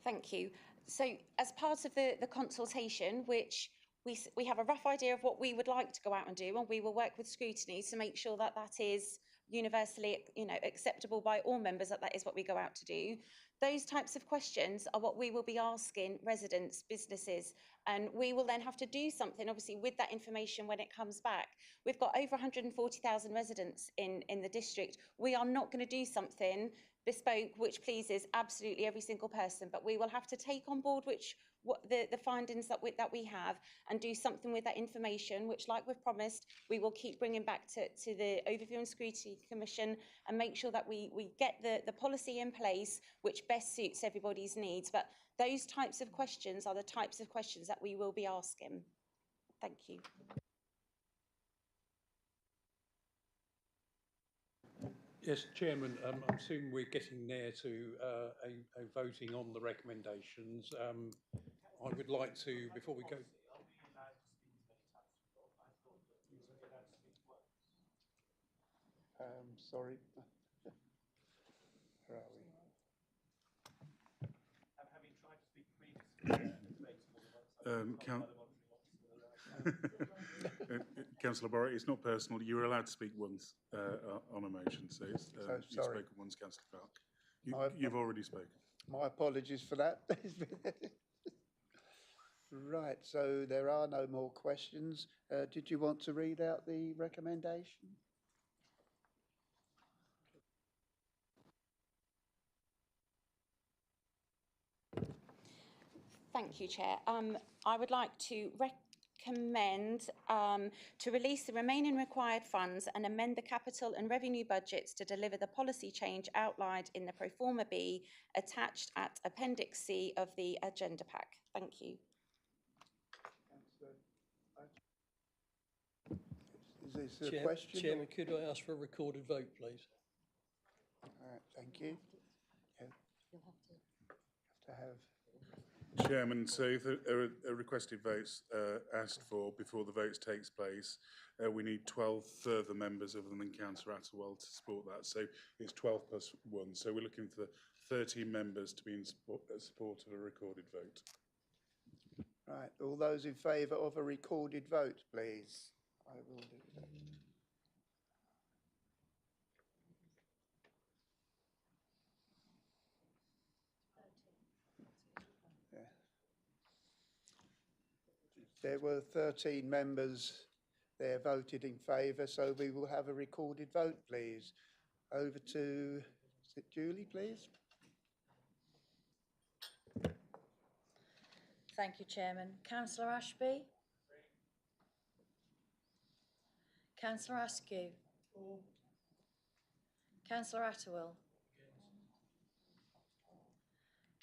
Thank you. So as part of the consultation, which we have a rough idea of what we would like to go out and do, and we will work with scrutiny to make sure that that is universally acceptable by all members, that is what we go out to do. Those types of questions are what we will be asking residents, businesses, and we will then have to do something, obviously, with that information when it comes back. We've got over 140,000 residents in the district. We are not going to do something bespoke which pleases absolutely every single person, but we will have to take on board the findings that we have and do something with that information, which, like we've promised, we will keep bringing back to the Overview and Scrutiny Commission and make sure that we get the policy in place which best suits everybody's needs. But those types of questions are the types of questions that we will be asking. Thank you. Yes, Chairman, I assume we're getting near to a voting on the recommendations. I would like to, before we go... Sorry. Where are we? Having tried to speak previously, Councillor Borrett, it's not personal. You were allowed to speak once on a motion, so it's, you've spoken once, Councillor Clark. You've already spoken. My apologies for that. Right, so there are no more questions. Did you want to read out the recommendation? Thank you, Chair. I would like to recommend to release the remaining required funds and amend the capital and revenue budgets to deliver the policy change outlined in the pro forma B attached at Appendix C of the agenda pack. Thank you. Is this a question? Chairman, could I ask for a recorded vote, please? All right, thank you. Yeah. You'll have to have Chairman, so if a requested vote's asked for before the vote takes place, we need 12 further members other than Councillor Attewell to support that. So it's 12 plus 1. So we're looking for 13 members to be in support of a recorded vote. Right, all those in favour of a recorded vote, please. I will do that. There were 13 members there voted in favour, so we will have a recorded vote, please. Over to, is it Julie, please? Thank you, Chairman. Councillor Ashby? Councillor Askew? Councillor Attewell?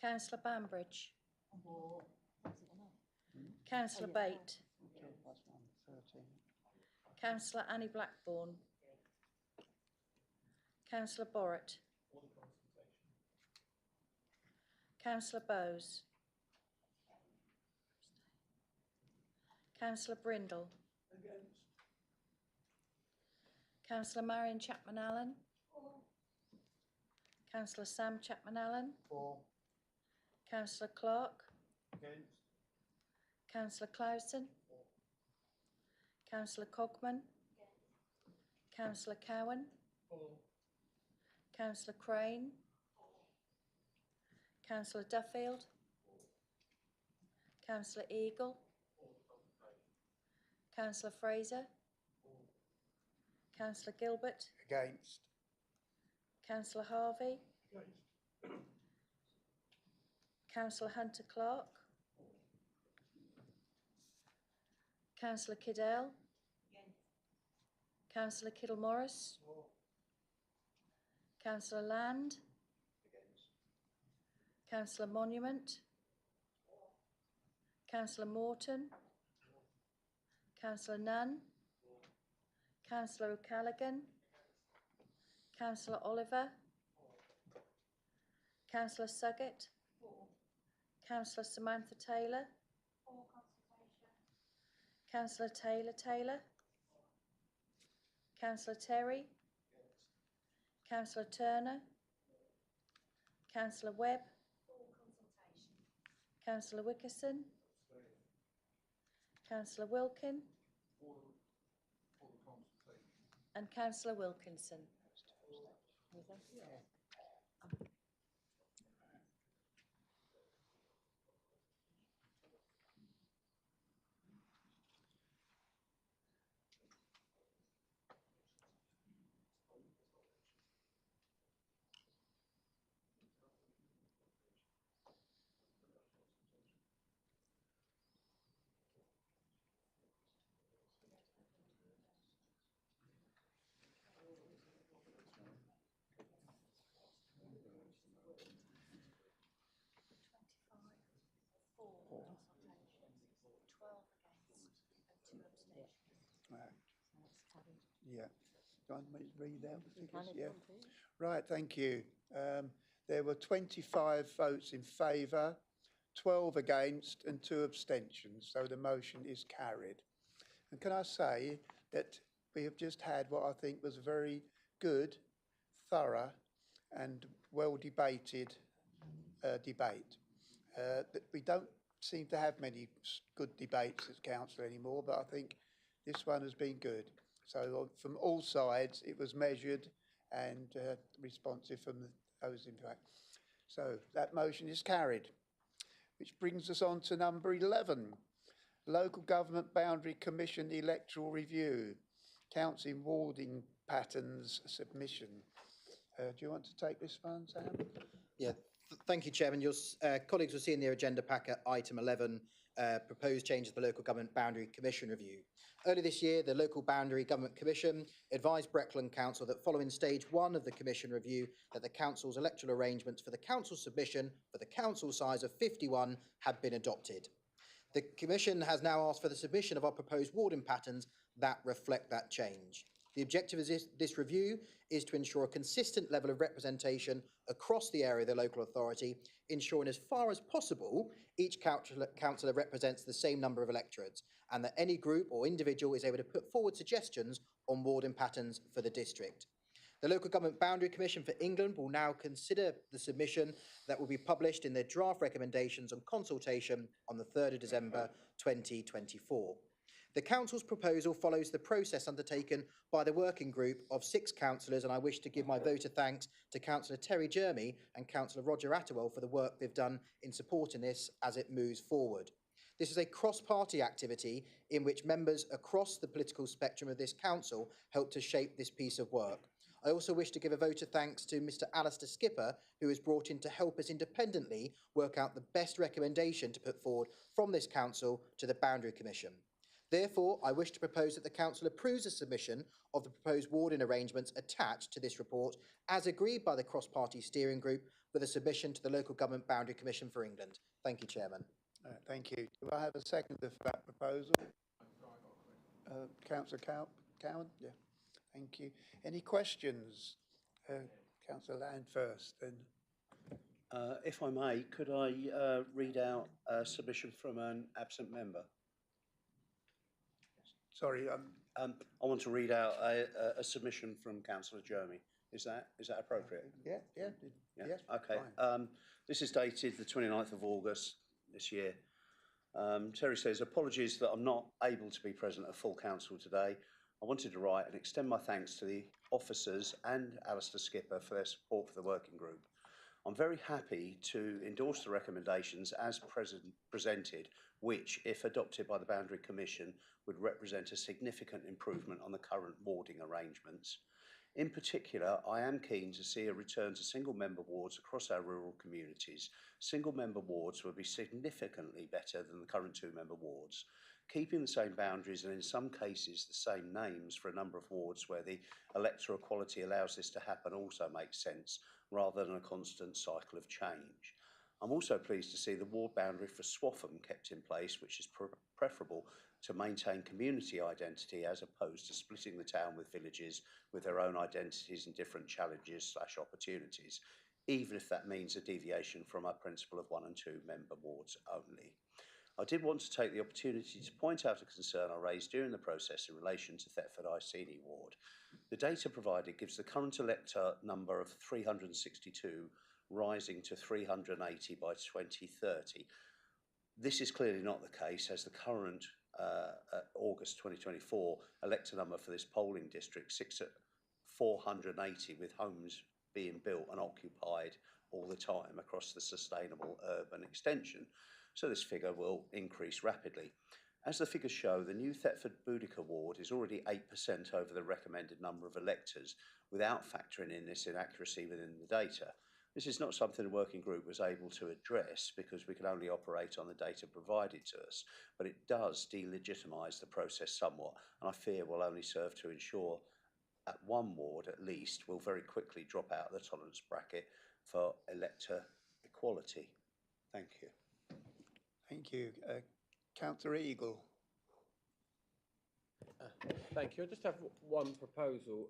Councillor Bambridge? Councillor Bate? Councillor Annie Blackburn? Councillor Borrett? Councillor Bowes? Councillor Brindle? Councillor Marion Chapman-Allen? Councillor Sam Chapman-Allen? Councillor Clark? Councillor Clausen? Councillor Cogman? Councillor Cowan? Councillor Crane? Councillor Duffield? Councillor Eagle? Councillor Fraser? Councillor Gilbert? Against. Councillor Harvey? Councillor Hunter Clark? Councillor Kiddell? Councillor Kiddle-Morris? Councillor Land? Councillor Monument? Councillor Morton? Councillor Nunn? Councillor O'Callaghan? Councillor Oliver? Councillor Suggett? Councillor Samantha Taylor? Councillor Taylor? Councillor Terry? Councillor Turner? Councillor Webb? Councillor Wickerson? Councillor Wilkin? And Councillor Wilkinson. Yeah. Do you want me to read out the figures? Yeah. Right, thank you. There were 25 votes in favour, 12 against and 2 abstentions, so the motion is carried. And can I say that we have just had what I think was a very good, thorough and well-debated debate. That we don't seem to have many good debates as council anymore, but I think this one has been good. So from all sides, it was measured and responsive from those in fact. So that motion is carried, which brings us on to number 11, Local Government Boundary Commission Electoral Review, Council Warding Patterns Submission. Do you want to take this one, Sam? Yeah, Thank you, Chairman. Your colleagues will see in their agenda pack at item 11, proposed changes to the Local Government Boundary Commission review. Earlier this year, the Local Boundary Government Commission advised Breckland Council that following stage 1 of the Commission review, that the Council's electoral arrangements for the Council submission for the Council size of 51 had been adopted. The Commission has now asked for the submission of our proposed warding patterns that reflect that change. The objective of this review is to ensure a consistent level of representation across the area of the local authority, ensuring as far as possible each councillor represents the same number of electorates, and that any group or individual is able to put forward suggestions on warding patterns for the district. The Local Government Boundary Commission for England will now consider the submission that will be published in their draft recommendations on consultation on the 3rd of December 2024. The Council's proposal follows the process undertaken by the working group of 6 councillors, and I wish to give my vote of thanks to Councillor Terry Jermy and Councillor Roger Attewell for the work they've done in supporting this as it moves forward. This is a cross-party activity in which members across the political spectrum of this council helped to shape this piece of work. I also wish to give a vote of thanks to Mr Alistair Skipper, who is brought in to help us independently work out the best recommendation to put forward from this council to the Boundary Commission. Therefore, I wish to propose that the Council approves the submission of the proposed warding arrangements attached to this report, as agreed by the cross-party steering group, with a submission to the Local Government Boundary Commission for England. Thank you, Chairman. Thank you. Do I have a seconder for that proposal? Councillor Cowan? Yeah. Thank you. Any questions? Councillor Land first, then. If I may, could I read out a submission from an absent member? Sorry. I want to read out a submission from Councillor Jermy. Is that appropriate? Yeah. Yes. Okay. Fine. This is dated the 29th of August this year. Terry says, apologies that I'm not able to be present at full council today. I wanted to write and extend my thanks to the officers and Alistair Skipper for their support for the working group. I'm very happy to endorse the recommendations as presented, which, if adopted by the Boundary Commission, would represent a significant improvement on the current warding arrangements. In particular, I am keen to see a return to single-member wards across our rural communities. Single-member wards will be significantly better than the current 2-member wards. Keeping the same boundaries and in some cases the same names for a number of wards where the electoral equality allows this to happen also makes sense, rather than a constant cycle of change. I'm also pleased to see the ward boundary for Swaffham kept in place, which is preferable to maintain community identity as opposed to splitting the town with villages with their own identities and different challenges / opportunities, even if that means a deviation from our principle of 1- and 2-member wards only. I did want to take the opportunity to point out a concern I raised during the process in relation to Thetford Iceni ward. The data provided gives the current elector number of 362 rising to 380 by 2030. This is clearly not the case, as the current August 2024 elector number for this polling district sits at 480, with homes being built and occupied all the time across the sustainable urban extension. So this figure will increase rapidly. As the figures show, the new Thetford Boudica ward is already 8% over the recommended number of electors, without factoring in this inaccuracy within the data. This is not something the working group was able to address because we can only operate on the data provided to us, but it does delegitimise the process somewhat, and I fear will only serve to ensure at one ward at least will very quickly drop out of the tolerance bracket for elector equality. Thank you. Thank you. Councillor Eagle. Thank you. I just have one proposal.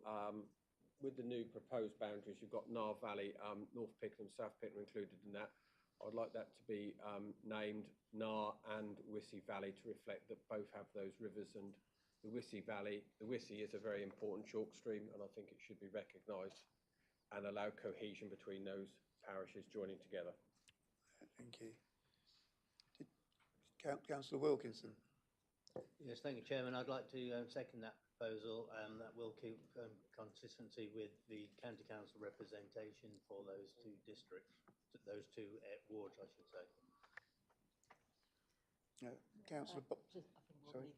With the new proposed boundaries, you've got Nar Valley, North Pickenham, South Pickenham included in that. I'd like that to be named Nar and Wissey Valley to reflect that both have those rivers, and the Wissey Valley, the Wissey is a very important chalk stream, and I think it should be recognised and allow cohesion between those parishes joining together. Thank you. Councillor Wilkinson. Yes, thank you, Chairman. I'd like to second that proposal. That will keep consistency with the County Council representation for those 2 districts, those 2 wards, I should say. Councillor sorry.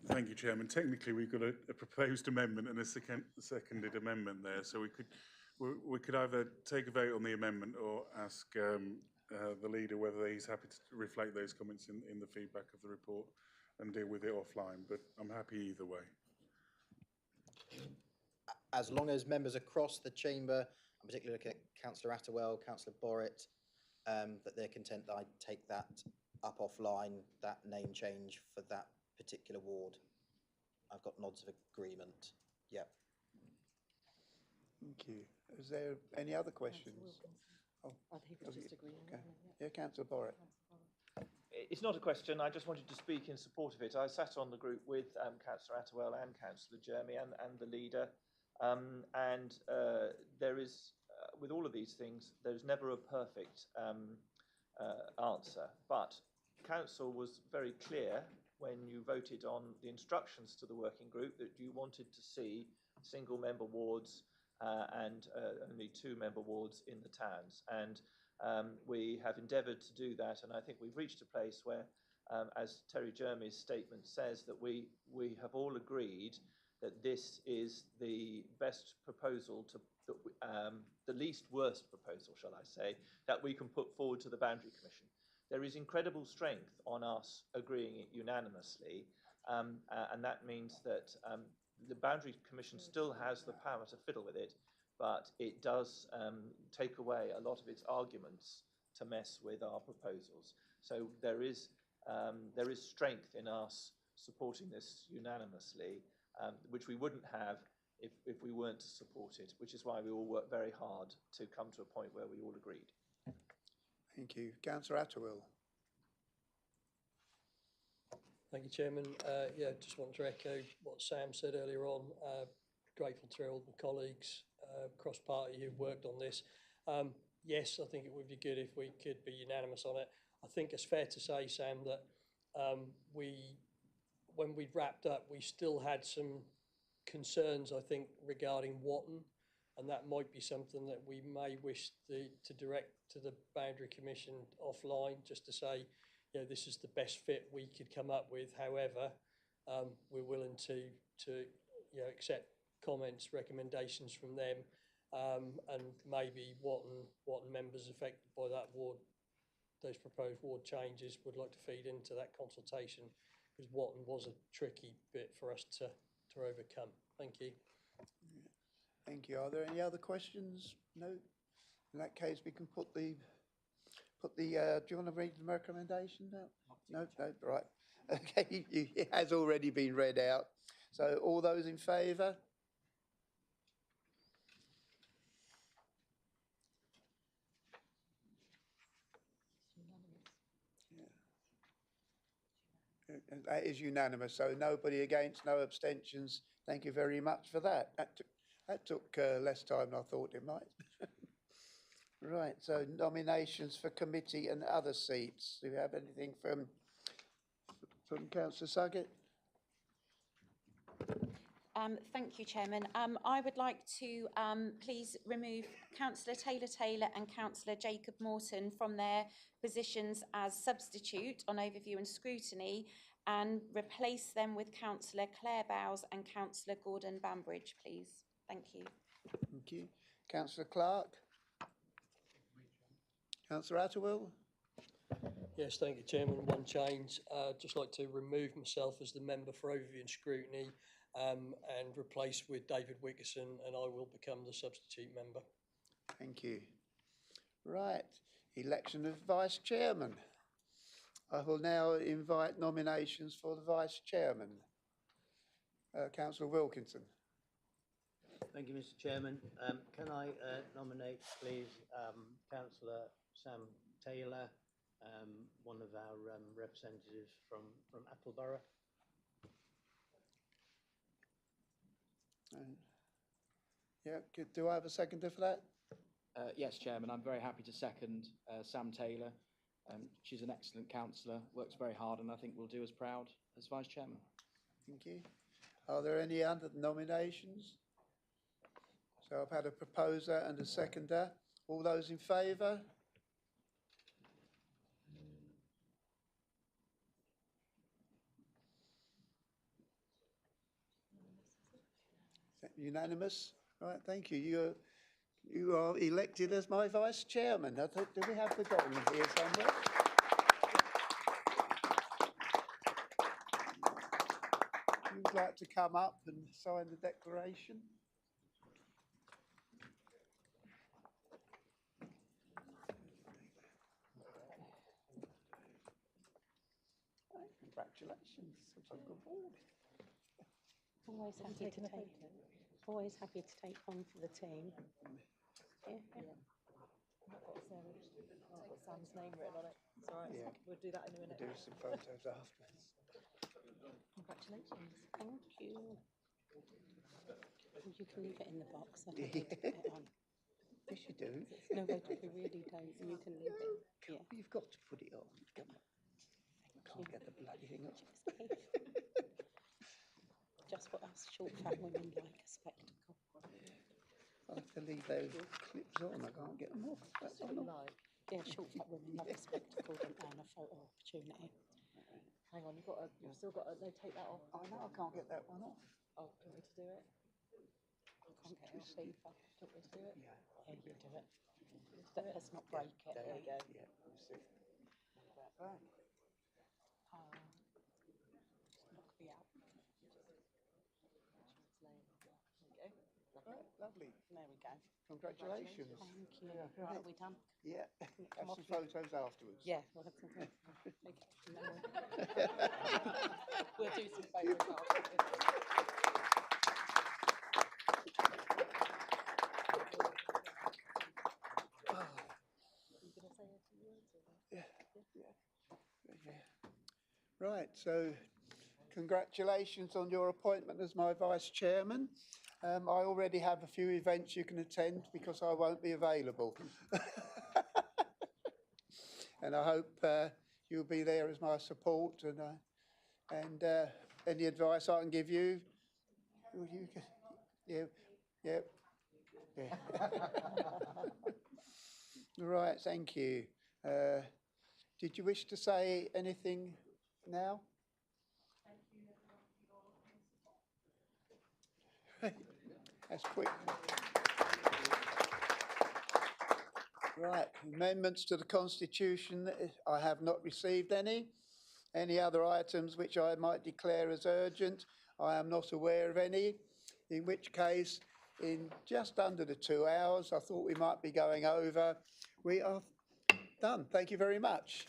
Thank you, Chairman. Technically, we've got a proposed amendment and a seconded amendment there, so we could we could either take a vote on the amendment or ask the leader whether he's happy to reflect those comments in the feedback of the report and deal with it offline, but I'm happy either way. As long as members across the chamber, I'm particularly looking at Councillor Attewell, Councillor Borrett, that they're content that I take that up offline, that name change for that particular ward. I've got nods of agreement. Yeah. Thank you. Is there any other questions? Oh, He was just agreeing. okay. Yeah, Councillor Borrett. It's not a question. I just wanted to speak in support of it. I sat on the group with Councillor Attewell and Councillor Jeremy and the leader. There is, with all of these things, there's never a perfect answer. But Council was very clear when you voted on the instructions to the working group that you wanted to see single-member wards and only two-member wards in the towns. And we have endeavoured to do that, and I think we've reached a place where, as Terry Jeremy's statement says, that we have all agreed that this is the best proposal, the least worst proposal, shall I say, that we can put forward to the Boundary Commission. There is incredible strength on us agreeing it unanimously, and that means that the Boundary Commission still has the power to fiddle with it, but it does take away a lot of its arguments to mess with our proposals. So there is strength in us supporting this unanimously, which we wouldn't have if we weren't to support it, which is why we all work very hard to come to a point where we all agreed. Thank you. Councillor Attewell. Thank you, Chairman. Just want to echo what Sam said earlier on. Grateful to all the colleagues cross-party who've worked on this. Yes, I think it would be good if we could be unanimous on it. I think it's fair to say, Sam, that when we'd wrapped up, we still had some concerns, I think, regarding Watton, and that might be something that we may wish to direct to the Boundary Commission offline, just to say, you know, this is the best fit we could come up with. However, we're willing to accept comments, recommendations from them, and maybe Watton members affected by that ward, those proposed ward changes, would like to feed into that consultation, because Watton was a tricky bit for us to overcome. Thank you. Thank you. Are there any other questions? No? In that case, we can put the, do you want to read the recommendation now? No, right. Okay, it has already been read out. So all those in favour? That is unanimous, so nobody against, no abstentions. Thank you very much for that. That took less time than I thought it might. Right, so nominations for committee and other seats. Do we have anything from Councillor Suggett? Thank you, Chairman. I would like to please remove Councillor Taylor and Councillor Jacob Morton from their positions as substitute on overview and scrutiny, and replace them with Councillor Claire Bowes and Councillor Gordon Bambridge, please. Thank you. Thank you. Councillor Clark? Councillor Attewell? Yes, thank you, Chairman. One change. Just like to remove myself as the member for overview and scrutiny, and replace with David Wickerson, and I will become the substitute member. Thank you. Right, election of Vice Chairman. I will now invite nominations for the Vice Chairman. Councillor Wilkinson. Thank you, Mr. Chairman. Can I nominate, please, Councillor Sam Taylor, one of our representatives from Attleborough? Yeah, do I have a seconder for that? Yes, Chairman, I'm very happy to second Sam Taylor. She's an excellent councillor, works very hard, and I think will do us proud as Vice Chairman. Thank you. Are there any other nominations? So I've had a proposer and a seconder. All those in favour? Unanimous? Right, thank you. You are elected as my vice chairman. I think, do we have the gong here somewhere? You'd like to come up and sign the declaration? Congratulations, such a good board. Always happy to take. Always happy to take one for the team. Yeah. I've got Sam's name written on it. It's all right. Yeah. We'll do that in a minute. We'll do some photos afterwards. Congratulations. Thank you. You can leave it in the box. I don't need to put it on. Yes, you do. No, I really don't. You can leave it. Yeah. You've got to put it on. Come on. Can't get the bloody thing off. Just what us short fat women like a spectacle. I have to leave those clips on. I can't get them off. That's all. Yeah, short fat women love a spectacle and a photo opportunity. Hang on, you've still got to, no, take that off. I know, I can't get that one off. Oh, do you want me to do it? I can't get it off either. Do you want me to do it? Yeah. Yeah, you do it. But let's not break it. There we go. Yeah, you see. That back. It's not going to be out. Right, lovely. There we go. Congratulations. Thank you. Yeah, Right, right. are we done? Yeah, Come have off some you. photos afterwards. Yeah, well, that's okay. We'll do some photos afterwards. Yeah, yeah. Right, so congratulations on your appointment as my vice chairman. I already have a few events you can attend because I won't be available. And I hope you'll be there as my support and any advice I can give you. Yeah, yeah, yeah. Right, thank you. Did you wish to say anything now? That's quick. Right, amendments to the Constitution, I have not received any. Any other items which I might declare as urgent, I am not aware of any. In which case, in just under the 2 hours, I thought we might be going over. We are done. Thank you very much.